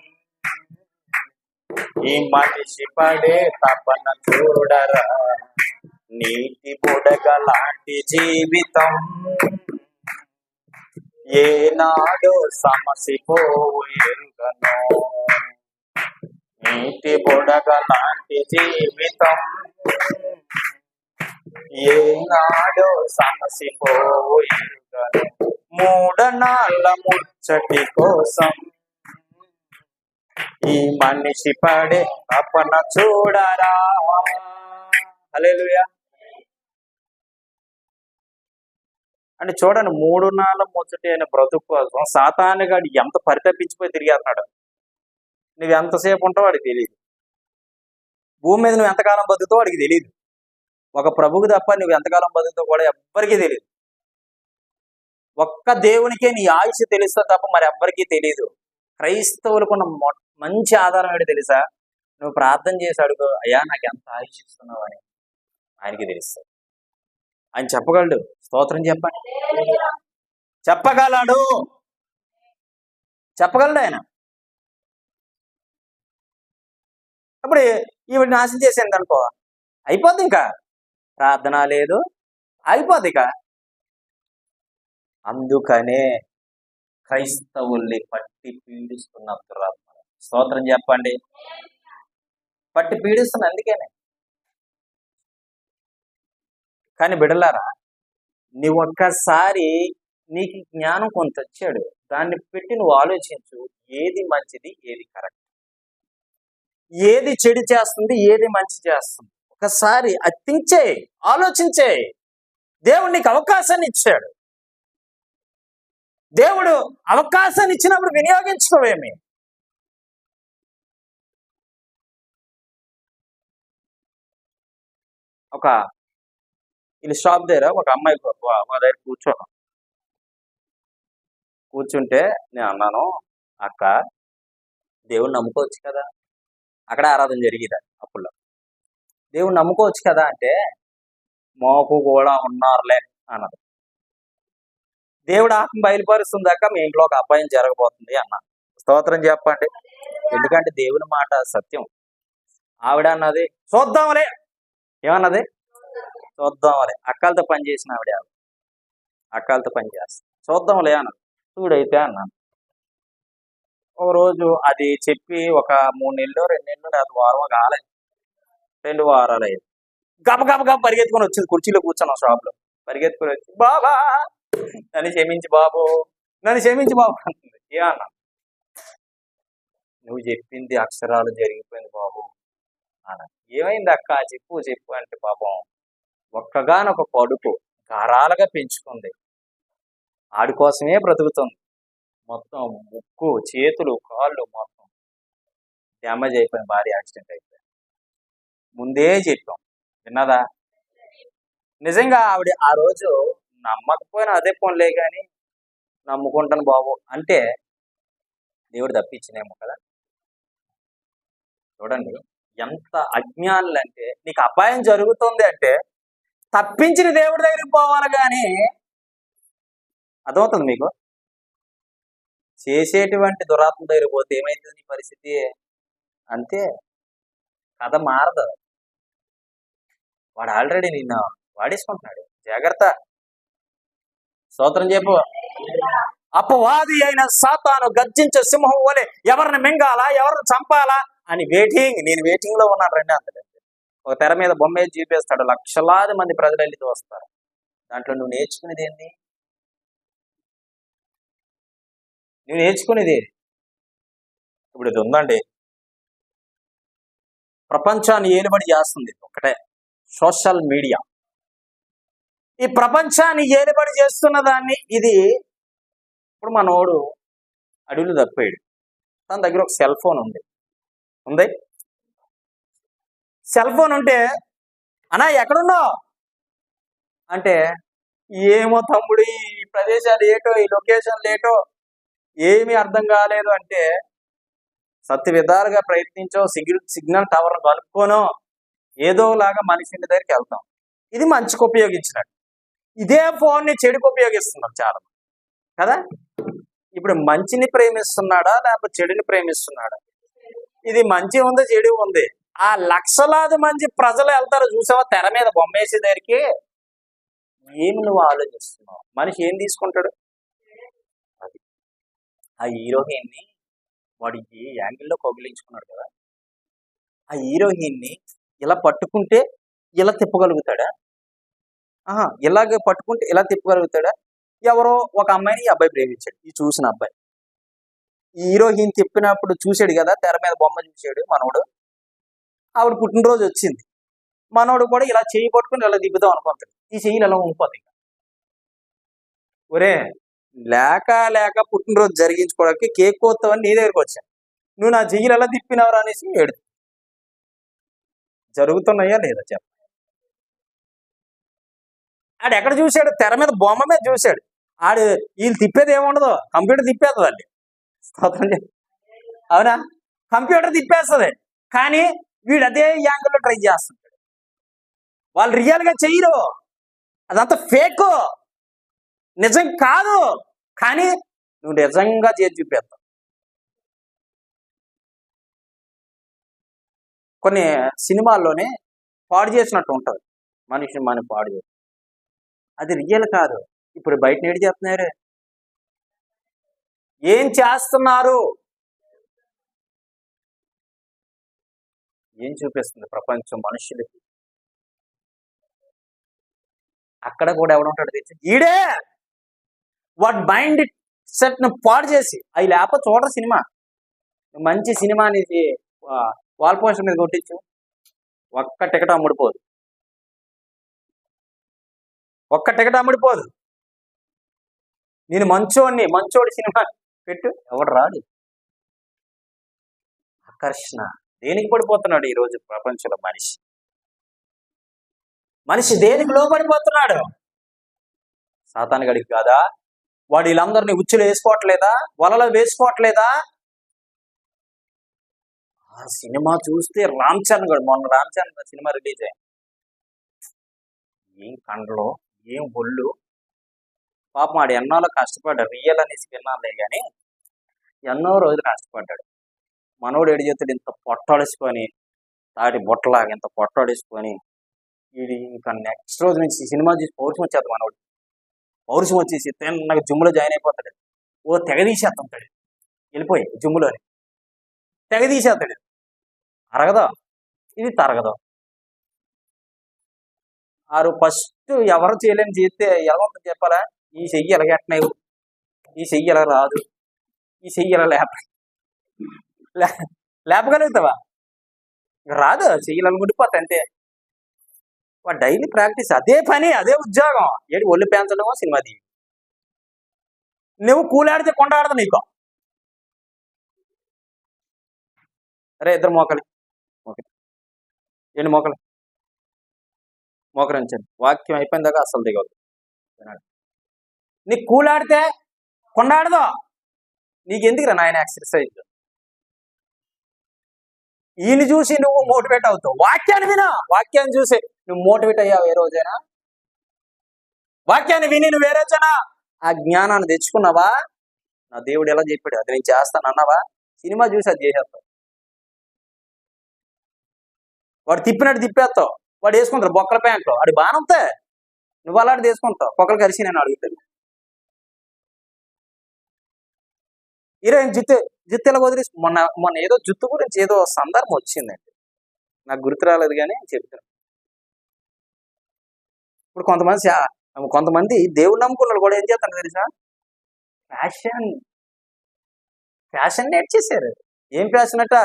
ఈ మనిషి పడే తపన చూడరా, నీటి బుడగ లాంటి జీవితం ఏనాడో సమసిపోవు ఎరుగను, నీటి బుడగ లాంటి జీవితం ఏనాడో సమసిపోవు ఎరుగను, 3 నాళ్ళ ముచ్చటి కోసం ఈ మనిషి పడే తపన చూడరా. హల్లెలూయా. అంటే చూడండి, 3 నాళ్ళ ముచ్చటి అయిన బ్రతుకు కోసం సాతానుగాడు ఎంత పరితపించిపోయి తిరిగేస్తున్నాడు. నువ్వు ఎంతసేపు ఉంటావు వాడికి తెలియదు. భూమి మీద నువ్వు ఎంతకాలం బతుకుతావు వాడికి తెలియదు. ఒక ప్రభువు తప్ప నువ్వు ఎంతకాలం బతుకుతావు కూడా ఎవ్వరికీ తెలియదు. ఒక్క దేవునికే నీ ఆయుష్ తెలుస్తా తప్ప మరి ఎవ్వరికీ తెలియదు. క్రైస్తవులకు ఉన్న మంచి ఆధారం ఏంటో తెలుసా? నువ్వు ప్రార్థన చేసి అడుగు, అయ్యా నాకు ఎంత ఆయుష్ ఇస్తున్నావు అని ఆయనకి తెలుస్తుంది. ఆయన చెప్పగలడు. స్తోత్రం చెప్పండి. చెప్పగలడు, చెప్పగలడు ఆయన. అప్పుడు ఈవిడ నాశనం చేసింది అనుకో, అయిపోద్ది. ఇంకా ప్రార్థన లేదు, అయిపోద్ది ఇక. అందుకనే క్రైస్తవుల్ని పట్టి పీడిస్తున్న దురాత్మ. స్తోత్రం చెప్పండి. పట్టి పీడిస్తున్న అందుకేనే. కానీ బిడలారా, నువ్వు ఒక్కసారి నీకు జ్ఞానం కొంత వచ్చాడు, దాన్ని పెట్టి నువ్వు ఆలోచించు. ఏది మంచిది, ఏది కరెక్ట్, ఏది చెడు చేస్తుంది, ఏది మంచి చేస్తుంది. ఒకసారి అది థింక్ చేయి, ఆలోచించే. దేవుడు నీకు అవకాశాన్ని ఇచ్చాడు. దేవుడు అవకాశాన్ని ఇచ్చినప్పుడు వినియోగించుకోవేమి. ఒక వీళ్ళ షాప్ దగ్గర ఒక అమ్మాయి మా దగ్గర కూర్చుంటే నేను అన్నాను, అక్క దేవుణ్ణి నమ్ముకోవచ్చు కదా. అక్కడ ఆరాధన జరిగేది అప్పుడు. దేవుణ్ణి నమ్ముకోవచ్చు కదా అంటే, మాకు కూడా ఉన్నారులే అన్నది. దేవుడు ఆత్మ బయలుపరుస్తుంది అక్క, మీ ఇంట్లో ఒక అబ్బాయం జరగబోతుంది అన్నాను. స్తోత్రం చెప్పండి. ఎందుకంటే దేవుని మాట సత్యం. ఆవిడ అన్నది చూద్దాంలే. ఏమన్నది? చూద్దాంలే. అక్కలతో పని చేసిన ఆవిడ, అక్కలతో పని చేస్తా, చూద్దాంలే అన్నది. చూడైతే అన్నాను. ఒక రోజు అది చెప్పి ఒక 3 నెలలు 2 నెలలు లేదా వారం కాలేదు, 2 వారాలు అయ్యింది. గబ పరిగెత్తుకొని వచ్చింది. కుర్చీలో కూర్చున్నాం షాప్ లో. పరిగెత్తుకొని వచ్చి, బాబా నన్ను క్షమించి బాబు, నన్ను క్షమించి బాబు అంటుంది. ఏ అన్నా, నువ్వు చెప్పింది అక్షరాలు జరిగిపోయింది బాబు అన్న. ఏమైంది అక్క, చెప్పు అంటే, పాపం ఒక్కగానొక కొడుకు గారాలుగా పెంచుకుంది, ఆడి కోసమే బ్రతుకుతుంది. మొత్తం ముక్కు, చేతులు, కాళ్ళు మొత్తం డ్యామేజ్ అయిపోయింది. భారీ యాక్సిడెంట్ అయిపోయింది. ముందే చెప్పాం, విన్నదా? నిజంగా ఆవిడ ఆ రోజు నమ్మకపోయినా అదే పోన్లే కానీ నమ్ముకుంటాను బాబు అంటే దేవుడు తప్పించినేమో కదా. చూడండి ఎంత అజ్ఞానులు అంటే, నీకు అపాయం జరుగుతుంది అంటే తప్పించిన దేవుడి దగ్గరికి పోవాలి కానీ, అర్థమవుతుంది మీకు? చేసేటువంటి దురాత్మ దగ్గర పోతే ఏమైతుంది నీ పరిస్థితి? అంతే, కథ మారదు. వాడు ఆల్రెడీ నిన్ను వాడేసుకుంటున్నాడు. జాగ్రత్త. స్తోత్రం చెప్పు. అపవాది అయిన సాతాను గర్జించే సింహం వలె ఎవరిని మింగాలా, ఎవరిని చంపాలా అని నేను వెయిటింగ్ లో ఉన్నాను. రండి అంతలే. ఒక తెర మీద బొమ్మ వేసి చూపేస్తాడు, లక్షలాది మంది ప్రజలు వెళ్ళి వస్తారు. దాంట్లో నువ్వు నేర్చుకునేది ఏంటి? నువ్వు నేర్చుకునేది ఇప్పుడు ఇది ఉందండి, ప్రపంచాన్ని ఏలుబడి చేస్తుంది ఒకటే, సోషల్ మీడియా. ఈ ప్రపంచాన్ని ఏలుబడి చేస్తున్న దాన్ని ఇది. ఇప్పుడు మనోడు అడవులు తప్పాడు, తన దగ్గర ఒక సెల్ ఫోన్ ఉంది. సెల్ ఫోన్ ఉంటే, అన్నా ఎక్కడున్నావు అంటే, ఏమో తమ్ముడు ఈ ప్రదేశాలు ఏటో, ఈ లొకేషన్ ఏటో ఏమీ అర్థం కాలేదు అంటే, సత్య విధాలుగా ప్రయత్నించో, సిగ్నల్ టవర్ కనుక్కోనో ఏదోలాగా మనిషి దగ్గరికి వెళ్తాం. ఇది మంచికి ఉపయోగించినట్టు. ఇదే ఫోన్ని చెడుకు ఉపయోగిస్తున్నారు చాలా కదా. ఇప్పుడు మంచిని ప్రేమిస్తున్నాడా లేకపోతే చెడుని ప్రేమిస్తున్నాడా? ఇది మంచి ఉంది, చెడు ఉంది. ఆ లక్షలాది మంది ప్రజలు వెళ్తారు చూసావా తెర మీద బొమ్మ వేసే దగ్గరికి. ఏమి నువ్వు ఆలోచిస్తున్నావు? మనిషి ఏం తీసుకుంటాడు? అది ఆ హీరోయిన్ని వాడు ఈ యాంగిల్లో కౌగిలించుకున్నాడు కదా, ఆ హీరోయిన్ని ఇలా పట్టుకుంటే ఇలా తిప్పగలుగుతాడా? ఇలాగే పట్టుకుంటే ఇలా తిప్పగలుగుతాడా? ఎవరో ఒక అమ్మాయిని ఈ అబ్బాయి ప్రేమించాడు, ఈ చూసిన అబ్బాయి. ఈ హీరోయిన్ తిప్పినప్పుడు చూశాడు కదా, తెర మీద బొమ్మ చూశాడు మనోడు. ఆవిడ పుట్టినరోజు వచ్చింది, మనోడు కూడా ఇలా చేయి పట్టుకుని ఇలా తిప్పుదాం అనుకుంటాడు. ఈ చెయ్యిలు ఎలా ఉండిపోతాయి. ఒరే లేక పుట్టినరోజు జరిగించుకోవడానికి కేక్ కోస్తావని నీ దగ్గరకు వచ్చాను, నువ్వు నా చెయ్యిలు ఎలా తిప్పినవరా అనేసి ఏడు. జరుగుతున్నాయా లేదా చెప్ప. ఆడు ఎక్కడ చూశాడు? తెర మీద బొమ్మ మీద చూశాడు. ఆడు వీళ్ళు తిప్పేది ఏముండదు, కంప్యూటర్ తిప్పేస్తుంది అండి. స్తోత్రం. అవునా? కంప్యూటర్ తిప్పేస్తుంది. కానీ వీడు అదే యాంగిల్లో ట్రై చేస్తుంటాడు. వాళ్ళు రియల్గా చెయ్యరు, అదంతా ఫేక్, నిజం కాదు. కానీ నువ్వు నిజంగా చేసి చూపేస్తావు. కొన్ని సినిమాల్లోనే పాడు చేసినట్టు ఉంటుంది, మనిషిని మనం పాడు చేసి, అది రియల్ కాదు. ఇప్పుడు బయట నేడు చేస్తున్నారు, ఏం చేస్తున్నారు, ఏం చూపిస్తుంది ప్రపంచం మనుషులకి? అక్కడ కూడా ఎవడుంటాడు తెలిసి, ఈడే వాడు మైండ్ సెట్ ను పాడు చేసి, అవి లేకపోతే చూడరు సినిమా. మంచి సినిమా అనేది వాల్ పోస్టర్ మీద కొట్టించు, ఒక్క టికెట్ అమ్ముడిపోదు, ఒక్క టికెట్ అమ్ముడిపోదు. నేను మంచోడి సినిమా పెట్టు, ఎవడు రాడు. ఆకర్షణ దేనికి పడిపోతున్నాడు ఈరోజు ప్రపంచంలో మనిషి దేనికి లోపడిపోతున్నాడు? సాతాను గడికి కాదా? వాడు వీళ్ళందరినీ ఉచ్చులు వేసుకోవట్లేదా, వలలో వేసుకోవట్లేదా? ఆ సినిమా చూస్తే రామ్ చరణ్ గడు, మొన్న రామ్ చరణ్ సినిమా రిలీజ్ అయ్యింది. ఏం కండలో, ఏం ఒళ్ళు, పాపం ఆడు ఎన్నోలో కష్టపడ్డాడు. రియల్ అనేసి విన్నాలే కానీ ఎన్నో రోజులు కష్టపడ్డాడు. మనోడు ఏడు చేతుడు ఇంత పొట్టాడేసుకొని, తాటి బొట్టలాగా ఇంత పొట్టాడేసుకొని, ఇది ఇంకా నెక్స్ట్ రోజు నుంచి సినిమా చూసి పౌరుషం వచ్చేది. మనోడు పౌరుషం వచ్చేసి నాకు జిమ్లో జాయిన్ అయిపోతాడు. ఓ తెగ తీసేస్తుంటాడు, వెళ్ళిపోయి జిమ్లోని తెగ తీసేస్తాడు. అరగదా, ఇది తరగదు. ఆరు ఫస్ట్ ఎవరు చేయలేని చేస్తే ఎలా ఉంటుంది చెప్పాలా? ఈ చెయ్యి ఎలాగెట్టినాయి, ఈ చెయ్యి ఎలా రాదు, ఈ చెయ్యి ఎలా లేపగలుగుతావా? రాదు, చెయ్యలు ముడిపోతా అంతే. వాడు డైలీ ప్రాక్టీస్, అదే పని, అదే ఉద్యోగం. ఏడు ఒళ్ళు పెంచడమో సినిమా తీ. నువ్వు కూలాడితే కొండ ఆడదు నీకు. అరే ఇద్దరు మోకలి, ఓకే ఏంటి మోకలి, మోకరించండి. వాక్యం అయిపోయిన దాకా అసలు దిగవద్దు. నీకు కూలాడితే కొండ ఆడదు. నీకెందుకురా నాయన ఎక్సర్సైజ్? ఈయన చూసి నువ్వు మోటివేట్ అవుతావు. వాక్యాన్ని వినా, వాక్యాన్ని చూసి నువ్వు మోటివేట్ అయ్యావు ఏ రోజైనా? వాక్యాన్ని విని నువ్వు ఏ రోజైనా ఆ జ్ఞానాన్ని తెచ్చుకున్నావా? నా దేవుడు ఎలా చెప్పాడు అది నేను చేస్తాను అన్నావా? సినిమా చూసి అది చేసేస్తావు. వాడు తిప్పినట్టు తిప్పేస్తావు. వాడు వేసుకుంటారు బొక్కల ప్యాంట్లో, వాడు బాగానే ఉంటాయి, నువ్వు అలాంటి తీసుకుంటావు. పొక్కలు కలిసి నేను అడుగుతాను. హీరోయిన్ జుత్తు ఎలా వదిలేసి, మొన్న ఏదో జుత్తు గురించి ఏదో సందర్భం వచ్చిందండి, నాకు గుర్తు రాలేదు కానీ చెప్తాను. ఇప్పుడు కొంతమంది దేవుడు నమ్ముకున్నారు కూడా ఏం చేస్తారు తెలుసా? ఫ్యాషన్ నేర్చేసారు. ఏం ఫ్యాషన్ అట,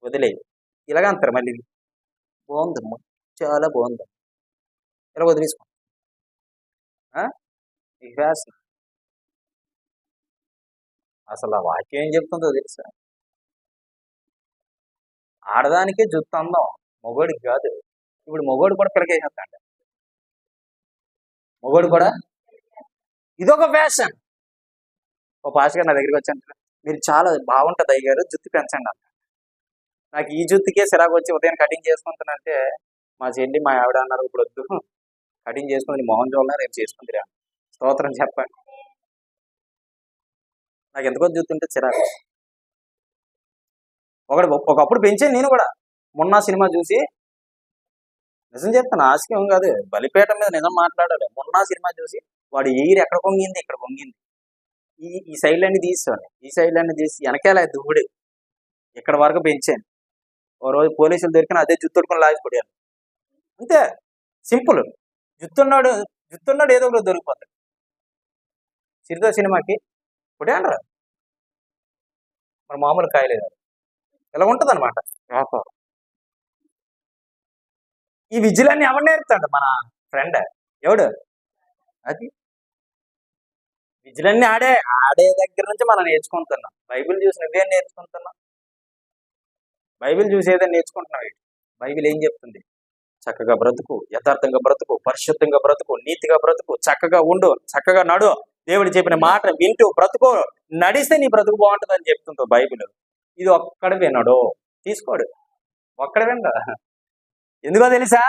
వదిలే ఇలాగ అంటారు. మళ్ళీ బాగుందమ్మా, చాలా బాగుంది, ఇలా వదిలేసుకో. ఈ ఫ్యాషన్ అసలు ఆ వాక్యం ఏం చెప్తుందో తెలుసా? ఆడదానికే జుత్తు అందం, మొగోడికి కాదు. ఇప్పుడు మొగోడు కూడా పిలకేసేస్తాడు. మొగోడు కూడా ఇదొక ఫ్యాషన్. ఓ పాస్ గారు నా దగ్గరికి వచ్చాను, మీరు చాలా బాగుంటుంది అయ్యారు, జుత్తు పెంచండి అంట. నాకు ఈ జుత్తుకే సిరాకు వచ్చి ఉదయం కటింగ్ చేసుకుంటానంటే మా చెల్లి మా ఆవిడ అన్నారు, ఇప్పుడు వద్దు, కటింగ్ చేసుకుని మోహన్ చూడాలి, రేపు చేసుకుందిరా. స్తోత్రం చెప్పండి. నాకు ఎంతకొద్ది జుత్తుంటే చిరాకు. ఒకప్పుడు పెంచాను నేను కూడా. మొన్న సినిమా చూసి, నిజం చెప్తాను, ఆశకం కాదు, బలిపేట మీద నిజం మాట్లాడాడు. మొన్న సినిమా చూసి వాడు ఎయిర్ ఎక్కడ పొంగింది, ఇక్కడ పొంగింది, ఈ సైడ్లన్నీ తీసేవాడిని, ఈ సైడ్లన్నీ తీసి వెనకాల దువ్వుడు ఇక్కడ వరకు పెంచాను. ఓ రోజు పోలీసులు దొరికిన అదే జుత్తుడుకొని లాగిపోయాను. అంతే సింపుల్. జుత్తున్నాడు ఏదో ఒకటి దొరికిపోతాడు. సిరితో సినిమాకి కొట్టానరా, మరి మామూలు కాయలేదు. ఇలా ఉంటుంది అనమాట వ్యాపారం. ఈ విద్యలన్నీ ఎవరు నేర్పుతాడు? మన ఫ్రెండ్ ఎవడు అది. విద్యలన్నీ ఆడే దగ్గర నుంచి మనం నేర్చుకుంటున్నాం. బైబిల్ చూసి నువ్వేం నేర్చుకుంటున్నావు? బైబిల్ చూసి ఏదైనా నేర్చుకుంటున్నావు? బైబిల్ ఏం చెప్తుంది? చక్కగా బ్రతుకు, యథార్థంగా బ్రతుకు, పరిశుద్ధంగా బ్రతుకు, నీతిగా బ్రతుకు, చక్కగా ఉండు, చక్కగా నడు, దేవుడు చెప్పిన మాట వింటూ బ్రతుకు, నడిస్తే నీ బ్రతుకు బాగుంటుంది అని చెప్తుంది బైబిల్. ఇది ఒక్కడ వినడు, తీసుకోడు. ఒక్కడ వినరా? ఎందుకో తెలుసా?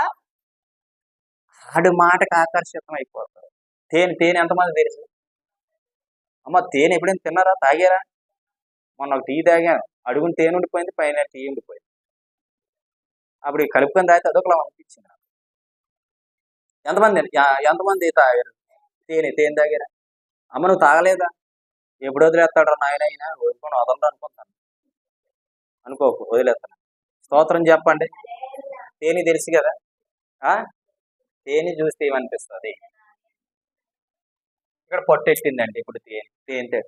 ఆడు మాటకు ఆకర్షితం అయిపోతారు. తేనె తేనె ఎంతమంది తెలుసు? అమ్మ తేనె ఎప్పుడైనా తిన్నారా, తాగారా? మొన్న ఒక టీ తాగాను, అడుగుని తేనె ఉండిపోయింది, పైన టీ ఉండిపోయింది. అప్పుడు ఈ కలుపుకొని తాగితే అదొకలా అనిపించింది నాకు. ఎంతమంది తాగారు? తేనె తాగారా? అమ్మ నువ్వు తాగలేదా? ఎప్పుడు వదిలేస్తాడు నాయన అయినా వదులుకొని వదలరు అనుకుంటాను. అనుకోకు, వదిలేస్తాను. స్తోత్రం చెప్పండి. తేనె తెలుసు కదా, తేనె చూస్తే ఏమనిపిస్తుంది? ఇక్కడ పొట్టు ఎట్టిందండి. ఇప్పుడు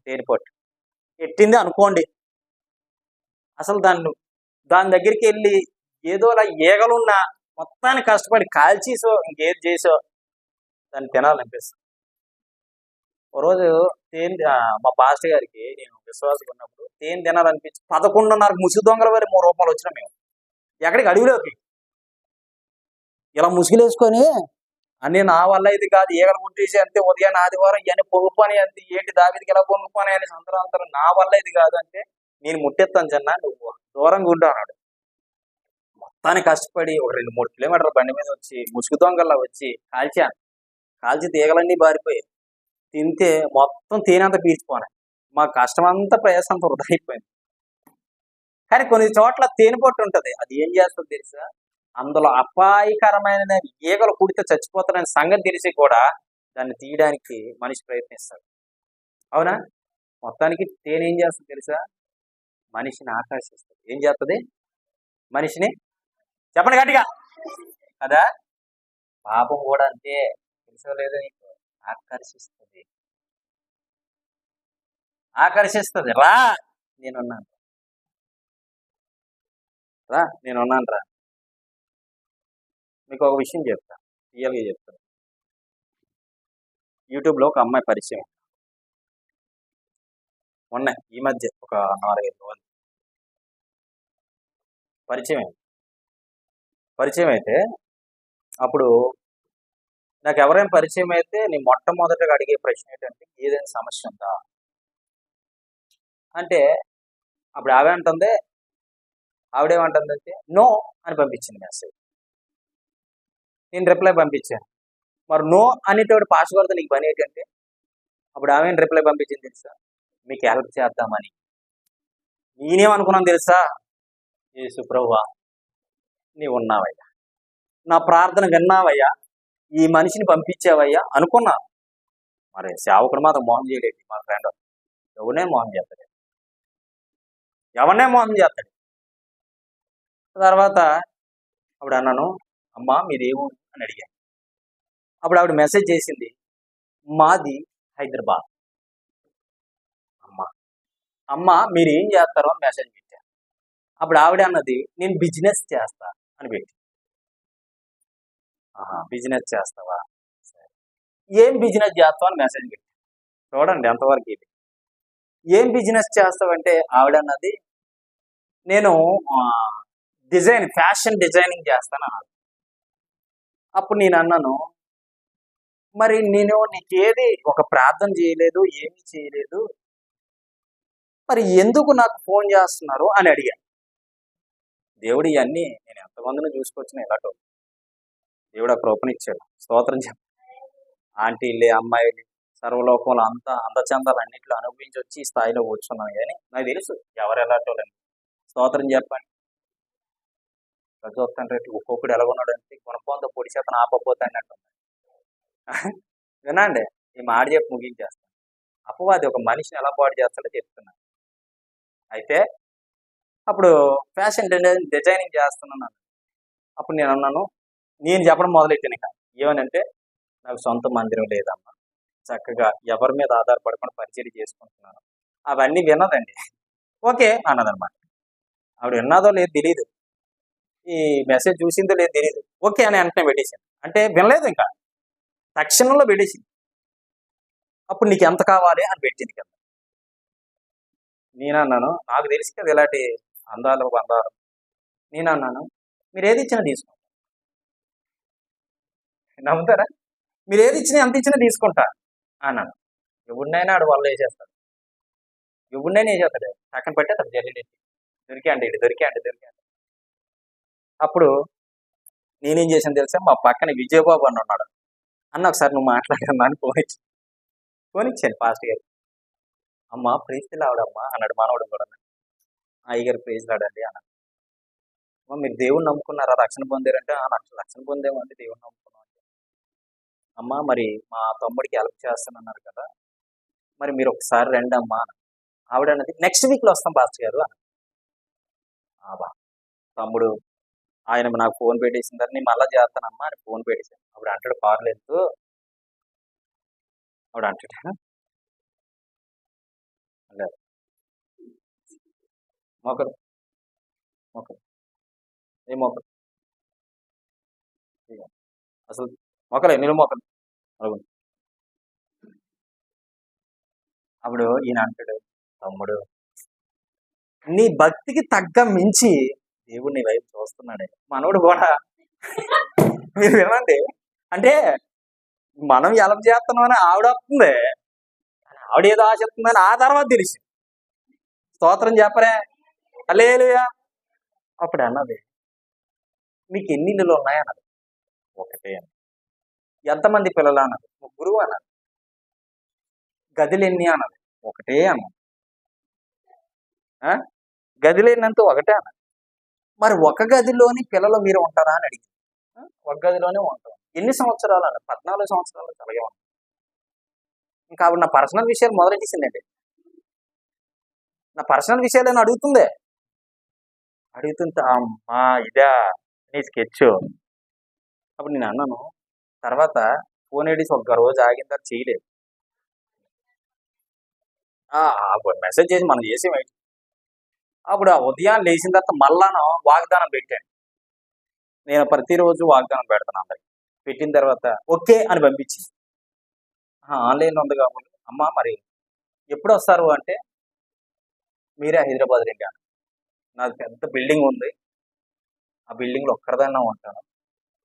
తేనె పొట్టు ఎట్టింది అనుకోండి. అసలు దాని దగ్గరికి వెళ్ళి ఏదోలా ఈగలున్నా మొత్తాన్ని కష్టపడి కాల్చేసో ఇంకేది చేసో దాన్ని తినాలనిపిస్తుంది. ఓ రోజు మా పాస్టర్ గారికి నేను విశ్వాసం ఉన్నప్పుడు తేనె తినాలనిపించి 11:30 ముసుగు దొంగల వారి 3 రూపాయలు వచ్చినా మేము ఎక్కడికి అడవిలోకి ఇలా ముసుగులేసుకొని అన్ని నా వల్ల ఇది కాదు, ఈగలు ముట్టేసి అంతే, ఉదయాన్ని ఆదివారం ఇవన్నీ పొగు పని అంతే, ఏంటి దావిదికి ఎలా పొంగు పని అని అందరూ నా వల్ల ఇది కాదు అంటే, నేను ముట్టెత్తాను జన్నా, నువ్వు దూరంగా ఉండు అన్నాడు. మొత్తాన్ని కష్టపడి ఒక 2-3 కిలోమీటర్ల బండి మీద వచ్చి ముసుగు దొంగల్లా వచ్చి కాల్చి తీగలన్నీ బారిపోయి తింటే మొత్తం తేనంతా పీల్చిపోనాయి. మా కష్టం అంతా ప్రయాసం అంతా వృధా అయిపోయింది. కానీ కొన్ని చోట్ల తేనె పొట్టు ఉంటుంది, అది ఏం చేస్తుంది తెలుసా? అందులో అపాయకరమైన ఈగలు కుడితే చచ్చిపోతారనే సంగతి తెలిసి కూడా దాన్ని తీయడానికి మనిషి ప్రయత్నిస్తాడు. అవునా? మొత్తానికి తేనె ఏం చేస్తుంది తెలుసా? మనిషిని ఆకర్షిస్తుంది. ఏం చేస్తుంది? మనిషిని, చెప్పండి గట్టిగా కదా. పాపం కూడా అంతే, తెలుసో లేదో నీకు, ఆకర్షిస్తుంది. రా నేనున్నాను రా. మీకు ఒక విషయం చెప్తా, రియల్గా చెప్తాను. యూట్యూబ్లో ఒక అమ్మాయి పరిచయం ఉన్నాయి, ఈ మధ్య ఒక 4-5 రోజులు పరిచయం అయితే అప్పుడు నాకు ఎవరైనా పరిచయం అయితే నేను మొట్టమొదటిగా అడిగే ప్రశ్న ఏంటంటే, ఏదైనా సమస్య ఉందా అంటే, అప్పుడు ఆవిడేమంటుందంటే నో అని పంపించింది మెసేజ్. నేను రిప్లై పంపించాను. మరి నో అనేటోడు పాస్ కొడితే నీకు పని ఏంటంటే, అప్పుడు ఆమె రిప్లై పంపించింది తెలుసా? మీకు హెల్ప్ చేద్దామని. నేనేమనుకున్నాను తెలుసా? యేసు ప్రభువా నీవు ఉన్నావయ్యా, నా ప్రార్థన విన్నావయ్యా, ఈ మనిషిని పంపించావయ్యా అనుకున్నా. మరి సేవకుడు మాత్రం మోహం చేయలేదు. మా ఫ్రెండ్ ఎవరినే మోహం చేస్తాడు. తర్వాత అప్పుడు అన్నాను, అమ్మా మీరేమో అని అడిగాను. అప్పుడు ఆవిడ మెసేజ్ చేసింది, మాది హైదరాబాద్. అమ్మ మీరు ఏం చేస్తారో అని మెసేజ్ పెట్టాను. అప్పుడు ఆవిడ అన్నది, నేను బిజినెస్ చేస్తా అని పెట్టి. బిజినెస్ చేస్తావా, ఏం బిజినెస్ చేస్తావు అని మెసేజ్ పెట్టి. చూడండి ఎంతవరకు ఇది. ఏం బిజినెస్ చేస్తావంటే ఆవిడ అన్నది, నేను ఫ్యాషన్ డిజైనింగ్ చేస్తాను అన్నాడు. అప్పుడు నేను అన్నాను, మరి నేను నీకేది ఒక ప్రార్థన చేయలేదు, ఏమీ చేయలేదు, మరి ఎందుకు నాకు ఫోన్ చేస్తున్నారు అని అడిగాను. దేవుడు ఇవన్నీ నేను ఎంతమందిని చూసుకొచ్చినా ఇలాంటి దేవుడు ఆ కృపనిచ్చాడు. స్తోత్రం చెప్ప. ఆంటీలే, అమ్మాయిలు, సర్వలోకంలో అంతా అందచందాలు అన్నింటిలో అనుభవించి వచ్చి ఈ స్థాయిలో కూర్చున్నాను. కానీ నాకు తెలుసు ఎవరు ఎలాంటి. స్తోత్రం చెప్పండి. చూస్తాను రేపు ఒక్కొక్కడు ఎలాగొన్నాడు అంటే గుణపంతో పొడి చేతను ఆపపోతే అన్నట్టు. వినండి, ఈ మాట చెప్పి ముగించేస్తాను. అపవాది ఒక మనిషిని ఎలా పాడు చేస్తాడో చెప్తున్నాను. అయితే అప్పుడు ఫ్యాషన్ డిజైనింగ్ చేస్తున్నాను. అప్పుడు నేను అన్నాను, నేను చెప్పడం మొదలెట్టాను. ఇక ఏమనంటే, నాకు సొంత మందిరం లేదమ్మా, చక్కగా ఎవరి మీద ఆధారపడకుండా పరిచయం చేసుకుంటున్నాను. అవన్నీ విన్నదండి. ఓకే అన్నదనమాట. ఆవిడ విన్నదో లేదు తెలియదు, ఈ మెసేజ్ చూసిందో లేదు తెలియదు. ఓకే అని వెంటనే పెట్టేసింది. అంటే వినలేదు, ఇంకా తక్షణంలో పెట్టేసింది. అప్పుడు నీకు ఎంత కావాలి అని పెట్టింది కదా. నేనన్నాను, నాకు తెలిసి కదా ఇలాంటి అందాలు బంధాలు. నేనన్నాను, మీరు ఏది ఇచ్చినా తీసుకుంటా. నమ్ముతారా? మీరు ఏది ఇచ్చినా ఎంత ఇచ్చినా తీసుకుంటా అన్నాను. ఎవరినైనా ఆడు వల్ల వేసేస్తాడు, ఎవరినైనా వేసేస్తాడు. పక్కన పెట్టి అతను జరిగి దొరికాండి. అప్పుడు నేనేం చేశాను తెలుసా, మా పక్కన విజయబాబు అని ఉన్నాడు. అన్న ఒకసారి నువ్వు మాట్లాడమ్మా అని ఫోన్ ఇచ్చాను పాస్టర్ గారు. అమ్మ ప్రైజ్ లావడమ్మా అన్నాడు మనవడు కూడా. అయ్యగారు ప్రైజ్ లాడండి అన్నాడు. అమ్మ మీరు దేవుణ్ణి నమ్ముకున్నారా, రక్షణ పొందారంటే రక్షణ పొందేమండి, దేవుణ్ణి నమ్ముకున్నాం అంటే. అమ్మ మరి మా తమ్ముడికి హెల్ప్ చేస్తానన్నారు కదా, మరి మీరు ఒకసారి రండి అమ్మా. ఆవిడ అన్నది నెక్స్ట్ వీక్లో వస్తాం పాస్టర్ గారు అన్న. బా తమ్ముడు ఆయన నాకు ఫోన్ పెట్టేసిన తర్వాత నేను మళ్ళా చేస్తానమ్మా అని ఫోన్ పెట్టేశాను. అప్పుడు అంటాడు కారు లేదు, ఆవిడ అంటాడు మొక్కరు మొక్కరు ఏ మొక్కరు అసలు మొక్కలే నేను మొక్కలు అడుగు. అప్పుడు ఈయన అంటాడు, తమ్ముడు నీ భక్తికి తగ్గ మించి దేవుడు నీ వైపు చూస్తున్నాడే. మనోడు కూడా మీరు వినండి, అంటే మనం ఎలా చేస్తున్నామని ఆవిడ వస్తుంది, ఆవిడ ఏదో ఆశిస్తుందని ఆ తర్వాత తెలిసి స్తోత్రం చెప్పరే హల్లెలూయా. అప్పుడు అన్నది మీకు ఎన్ని ఇల్లులు ఉన్నాయన్నది. ఒకటే అన్నది. ఎంతమంది పిల్లలు అన్నది. ముగ్గురు అన్నది. గదులు ఎన్ని అన్నది. ఒకటే అన్నది. గదిలో ఎన్నంత ఒకటే అన్నది. మరి ఒక గదిలోని పిల్లలు మీరు ఉంటారా అని అడిగింది. ఒక గదిలోనే ఉంటాం. ఎన్ని సంవత్సరాలు అన్నది. 14 సంవత్సరాలు అలాగే ఉంటాం. ఇంకా ఆవిడ నా పర్సనల్ విషయాలు మొదలెట్టేసిందండి. నా పర్సనల్ విషయాలు అడుగుతుంది. అమ్మా ఇదా నీ స్కెచ్. అప్పుడు నేను అన్నాను, తర్వాత ఫోన్ ఏడిసి ఒక్క రోజు ఆగిన తర్వాత చేయలేదు. మెసేజ్ చేసి మనం చేసి అప్పుడు ఉదయం లేచిన తర్వాత మళ్ళాను వాగ్దానం పెట్టాను. నేను ప్రతిరోజు వాగ్దానం పెడతాను అందరికి. పెట్టిన తర్వాత ఓకే అని పంపించింది. ఆన్లైన్లో ఉంది కాబట్టి అమ్మ మరి ఎప్పుడు వస్తారు అంటే మీరే హైదరాబాద్ రండి అన్న. నాకు పెద్ద బిల్డింగ్ ఉంది, ఆ బిల్డింగ్లో ఒక్కరిదైనా ఉంటాను,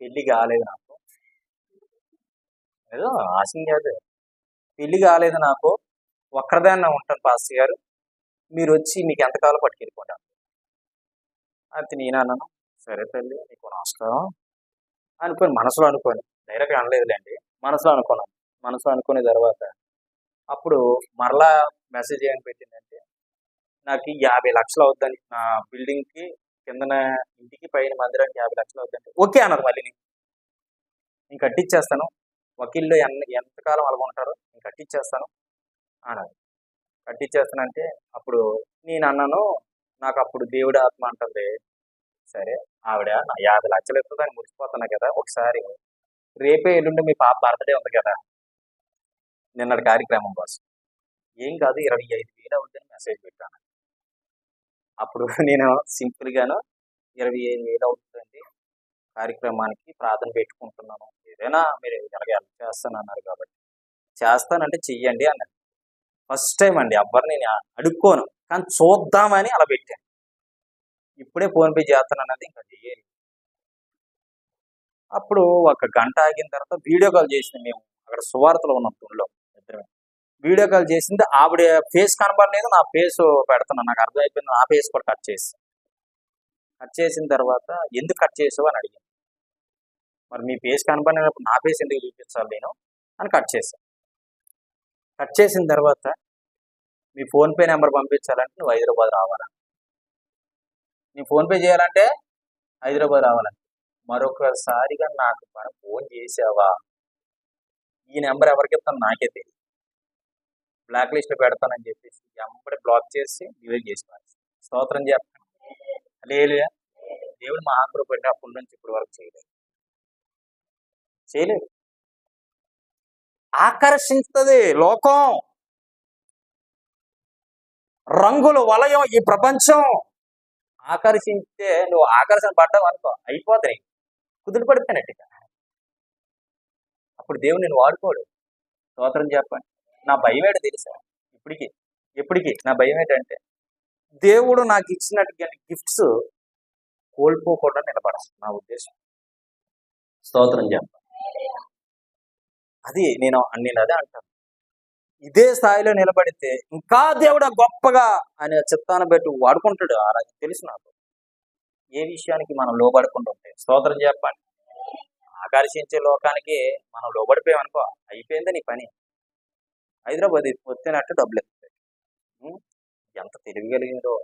పెళ్లి కాలేదు నాకు, ఏదో ఆశం కాదు, పెళ్లి కాలేదు నాకు, ఒక్కరిదైనా ఉంటాను పాస్టర్ గారు, మీరు వచ్చి మీకు ఎంతకాలం పట్టుకెళ్ళిపోతాను. అయితే నేను అన్నాను సరే తల్లి నీకు నమస్కారం అనుకోని మనసులో అనుకోని, డైరెక్ట్గా అనలేదులేండి, మనసులో అనుకున్నాను. మనసులో అనుకునే తర్వాత అప్పుడు మరలా మెసేజ్ ఏమని పెట్టిందంటే నాకు 50 లక్షలు అవుద్దని, నా బిల్డింగ్కి కిందన ఇంటికి పైన మందిరానికి 50 లక్షలు అవుద్దంటే ఓకే అన్నారు. మళ్ళీ నేను కట్టించేస్తాను, వకీల్లో ఎంతకాలం అలాగుంటారో నేను కట్టించేస్తాను అన్నారు. కట్టించేస్తానంటే అప్పుడు నేను అన్నాను, నాకు అప్పుడు దేవుడి ఆత్మ అంటుంది, సరే ఆవిడ నా 50 లక్షలు ఎత్తుందని మురిసిపోతున్నా కదా, ఒకసారి రేపే ఎల్లుండి మీ పాప బర్త్డే ఉంది కదా, నిన్నటి కార్యక్రమం కోసం ఏం కాదు 25,000 అవుతుందని మెసేజ్ పెట్టాను. అప్పుడు నేను సింపుల్గాను 25,000 అవుతుందండి కార్యక్రమానికి ప్రార్థన పెట్టుకుంటున్నాను, ఏదైనా మీరు ఎలాగ హెల్ప్ చేస్తాను అన్నారు కాబట్టి చేస్తానంటే చెయ్యండి అన్నాను. ఫస్ట్ టైం అండి ఎవరిని నేను అడుక్కోను, కానీ చూద్దామని అలా పెట్టాను. ఇప్పుడే ఫోన్పే చేస్తానన్నది ఇంకా చేయాలి. అప్పుడు ఒక గంట ఆగిన తర్వాత వీడియో కాల్ చేసింది. మేము అక్కడ సువార్తలో ఉన్నాం తుల్లో ఇద్దరమే. వీడియో కాల్ చేసింది, ఆవిడ ఫేస్ కనబడలేదు, నా ఫేస్ పెడుతున్నాను, నాకు అర్థమైపోయింది. నా ఫేస్ కూడా కట్ చేసిన తర్వాత ఎందుకు కట్ చేసావు అని అడిగింది. మరి మీ ఫేస్ కనబడినప్పుడు నా ఫేస్ ఎందుకు చూపించాలి నేను అని కట్ చేశాను. కట్ చేసిన తర్వాత మీ ఫోన్పే నెంబర్ పంపించాలంటే నువ్వు హైదరాబాద్ రావాలని, నీ ఫోన్పే చేయాలంటే హైదరాబాద్ రావాలని. మరొకసారిగా నాకు ఫోన్ చేసావా, ఈ నెంబర్ ఎవరికి ఇస్తాను నాకే తెలియదు, బ్లాక్ లిస్ట్ పెడతానని చెప్పేసి ఎంబడి బ్లాక్ చేసి డిలీట్ చేసి స్తోత్రం చేస్తాను. లేదు దేవుడు మా ఆకులు పెట్టి అప్పటి నుంచి ఇప్పటి వరకు చేయలేదు. ఆకర్షిస్తుంది లోకం, రంగుల వలయం, ఈ ప్రపంచం ఆకర్షించే నువ్వు ఆకర్షణ పడ్డావు అనుకో అయిపోతాయి, కుదురు పడిపోయినట్టుగా. అప్పుడు దేవుడు నేను వాడుకోడు. స్తోత్రం చెప్పండి. నా భయం ఏంటో తెలుసా, ఇప్పటికి నా భయం ఏంటంటే దేవుడు నాకు ఇచ్చినట్టుగా గిఫ్ట్స్ కోల్పోకుండా నిలబడాలి నా ఉద్దేశం. స్తోత్రం చెప్పండి. అది నేను అదే అంటాను. ఇదే స్థాయిలో నిలబడితే ఇంకా దేవుడు గొప్పగా ఆయన చిత్తాన్ని బట్టి వాడుకుంటాడు. అలాగే తెలుసు నాకు. ఏ విషయానికి మనం లోబడకుండా ఉంటే స్తోత్రం చెప్పండి. ఆకర్షించే లోకానికి మనం లోబడిపోయామనుకో, అయిపోయింది నీ పని. హైదరాబాద్ వచ్చినట్టు డబ్బులు ఎత్తాయి. ఎంత తెలివిగలిగిందో.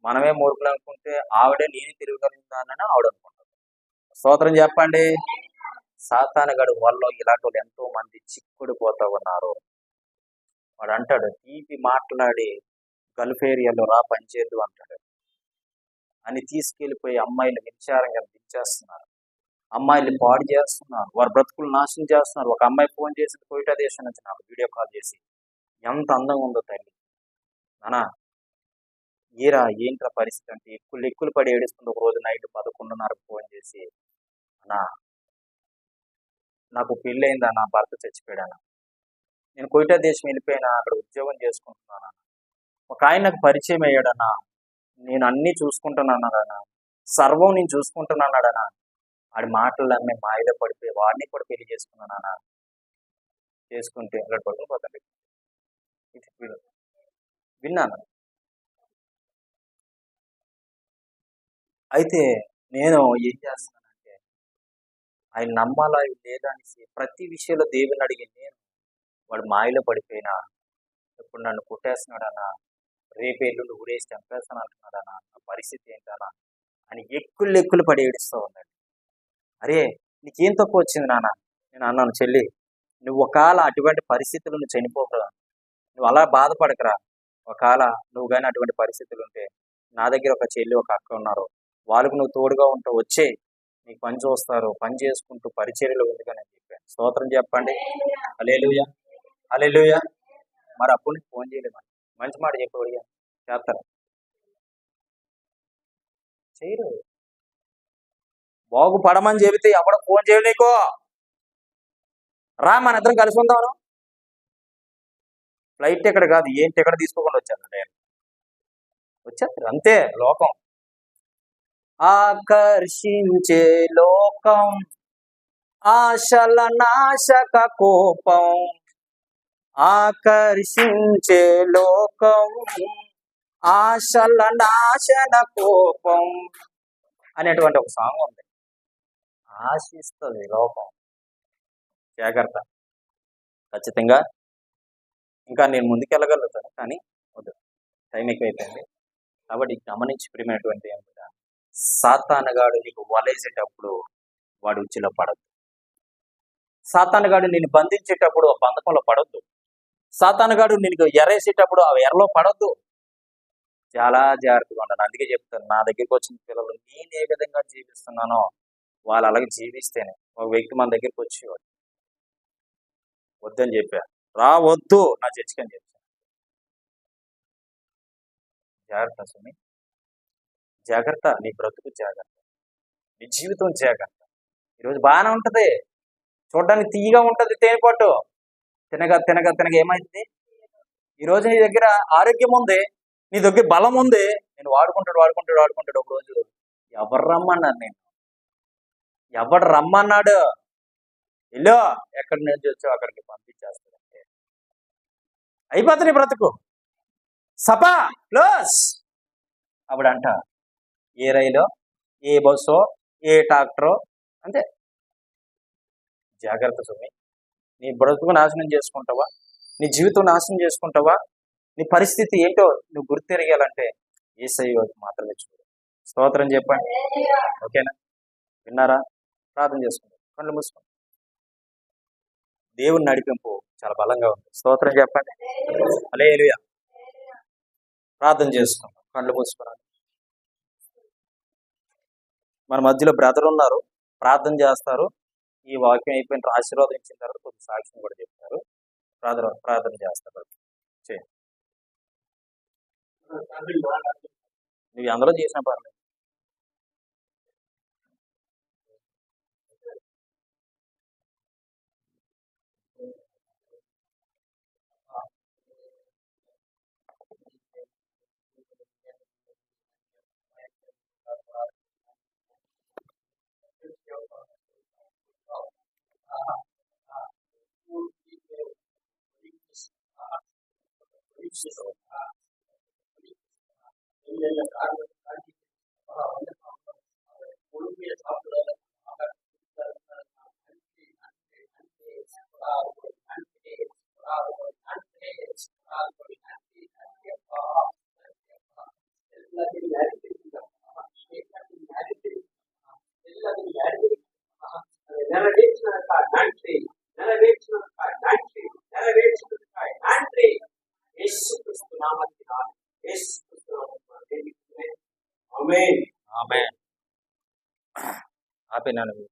మనమే మూర్ఖులు అనుకుంటే ఆవిడే నేను తెలివిగలిగిందానని ఆవిడ అనుకుంటుంది. స్తోత్రం చెప్పండి. సాతానుగాడు వల్ల ఇలాంటి వాళ్ళు ఎంతో మంది చిక్కుడిపోతా ఉన్నారు. వాడు అంటాడు, తీపి మాట్లాడి గల్ఫ్ ఏరియాలో రా పనిచేద్దు అంటాడు అని తీసుకెళ్లిపోయి అమ్మాయిలు విచారంగా దించేస్తున్నారు. అమ్మాయిలు పాడు చేస్తున్నారు, వారి బ్రతుకులు నాశనం చేస్తున్నారు. ఒక అమ్మాయి ఫోన్ చేసి కోయిటా దేశం నుంచి నాకు వీడియో కాల్ చేసి, ఎంత అందంగా ఉందో తల్లి నానా, ఈరా ఏంట్రా పరిస్థితి అంటే ఎక్కులు పడి ఏడుస్తుంది. ఒక రోజు నైట్ 11:30 ఫోన్ చేసి, అన్నా నాకు పెళ్ళి అయిందా, నా భర్త చచ్చిపోయాడన్నా, నేను కోయిటా దేశం వెళ్ళిపోయినా, అక్కడ ఉద్యోగం చేసుకుంటున్నాను, ఒక ఆయన నాకు పరిచయం అయ్యాడన్నా, నేను అన్ని చూసుకుంటున్నానన్నా, సర్వం నేను చూసుకుంటున్నాడన్నా, ఆడి మాటలు అమ్మే మాయలో పడిపోయి వాడిని కూడా పెళ్లి చేసుకున్నానా, చేసుకుంటే అక్కడ పడుకుని విన్నాను. అయితే నేను ఏం చేస్తున్నానంటే, ఆయన నమ్మాలా లేదా అనేసి ప్రతి విషయంలో దేవుని అడిగి, నేను వాడు మాయలో పడిపోయినా, ఇప్పుడు నన్ను కొట్టేస్తున్నాడన్నా, రేపు ఎల్లుండి ఊరేసి చంపేస్తాను అంటున్నాడన్నా, నా పరిస్థితి ఏంటన్నా అని ఎక్కులు పడి ఏడుస్తూ ఉందండి. అరే నీకేం తక్కువ వచ్చింది నాన్న? నేను అన్నాను, చెల్లి నువ్వు ఒకవేళ అటువంటి పరిస్థితులు నువ్వు చనిపోకరా, నువ్వు అలా బాధపడకరా. ఒకవేళ నువ్వు కానీ అటువంటి పరిస్థితులు ఉంటే నా దగ్గర ఒక చెల్లి ఒక అక్క ఉన్నారు, వాళ్ళకు నువ్వు తోడుగా ఉంటావు, వచ్చే నీకు పని చూస్తారు, పని చేసుకుంటూ పరిచర్యలు ఉందిగానే చెప్పాను. స్తోత్రం చెప్పండి. హల్లెలూయా, హల్లెలూయా. మరి అప్పుడు నీకు ఫోన్ చేయలేదు, మంచి మాట చెప్పి చేస్తారు, చేయరు. బాగుపడమని చెబితే ఎవడ ఫోన్ చేయవు నీకు. రా మన ఇద్దరం కలిసి ఉందాం. ఫ్లైట్ టికెట్ కాదు, ఏం టికెట్ తీసుకోకుండా వచ్చాను నేను, వచ్చేస్తారు అంతే. లోకం ఆకర్షించే లోకం, ఆశల నాశక కోపం, ఆకర్షించే లోకం, ఆశల నాశన కోపం అనేటువంటి ఒక సాంగ్ ఉంది. ఆశిస్తుంది లోకం, జాగ్రత్త. ఖచ్చితంగా ఇంకా నేను ముందుకెళ్ళగలుగుతాను, కానీ వద్దు, టైం ఎక్కువైపోయింది. కాబట్టి గమనించి ప్రియమైనటువంటి ఏమిటా, సాతానుగాడు నీకు వలేసేటప్పుడు వాడు ఉచ్చులో పడద్దు. సాతానుగాడు నిన్ను బంధించేటప్పుడు ఆ బంధకంలో పడొద్దు. సాతానుగాడు నిన్ను ఎరేసేటప్పుడు ఆ ఎరలో పడొద్దు. చాలా జాగ్రత్తగా ఉండాలి. అందుకే చెప్తాను, నా దగ్గరికి వచ్చిన పిల్లలు నేను ఏ విధంగా జీవిస్తున్నానో వాళ్ళు అలాగే జీవిస్తేనే. ఒక వ్యక్తి మన దగ్గరికి వచ్చేవాడు, వద్దని చెప్పా, రావద్దు నా చర్చికి అని చెప్పాను. జాగ్రత్త సుమి, జాగ్రత్త. నీ బ్రతుకు జాగ్రత్త, నీ జీవితం జాగ్రత్త. ఈరోజు బాగానే ఉంటది, చూడడానికి తీయగా ఉంటది తేనెపట్టు, తినగా తినగా తినగా ఏమైంది? ఈరోజు నీ దగ్గర ఆరోగ్యం ఉంది, నీ దగ్గర బలం ఉంది, నేను వాడుకుంటాడు ఒక రోజు ఎవరు రమ్మన్నాడు, నేను ఎవడు రమ్మన్నాడు, ఇల్లు ఎక్కడి నుంచి వచ్చావు అక్కడికి పంపించేస్తాడంటే అయిపోతుంది బ్రతుకు, సపా క్లోజ్. అప్పుడు అంట, ఏ రైలో, ఏ బస్సో, ఏ ట్రాక్టరో, అంతే. జాగ్రత్త సుమి, నీ బ్రతుకు నాశనం చేసుకుంటావా, నీ జీవితం నాశనం చేసుకుంటావా, నీ పరిస్థితి ఏంటో నువ్వు గుర్తెరగాలంటే యేసయ్య మాత్రమే చూడు. స్తోత్రం చెప్పండి. ఓకేనా? విన్నారా? ప్రార్థన చేసుకుంటాం, కళ్ళు మూసుకోండి. దేవుని నడిపింపు చాలా బలంగా ఉంది. స్తోత్రం చెప్పండి. హల్లెలూయా. ప్రార్థన చేసుకుంటాం, కళ్ళు మూసుకోండి. మన మధ్యలో బ్రదర్ ఉన్నారు, ప్రార్థన చేస్తారు. ఈ వాక్యం అయిపోయిన ఆశీర్వాదం ఇచ్చిన తర్వాత కొద్ది సాక్ష్యం కూడా చెప్తారు. ప్రార్థన చేస్తారు. నువ్వు అందులో చేసిన పర్లేదు. நிறைவேற்றினதற்காக நன்றி, நிறைவேற்றினதற்காக நன்றி, நிறைவேற்றினதற்காக நன்றி. இயேசு கிறிஸ்து நாமத்தினால், இயேசு கிறிஸ்து நாமத்தினால் வேண்டிக்கிறேன். ஆமென். ఆమె ఆపేనాను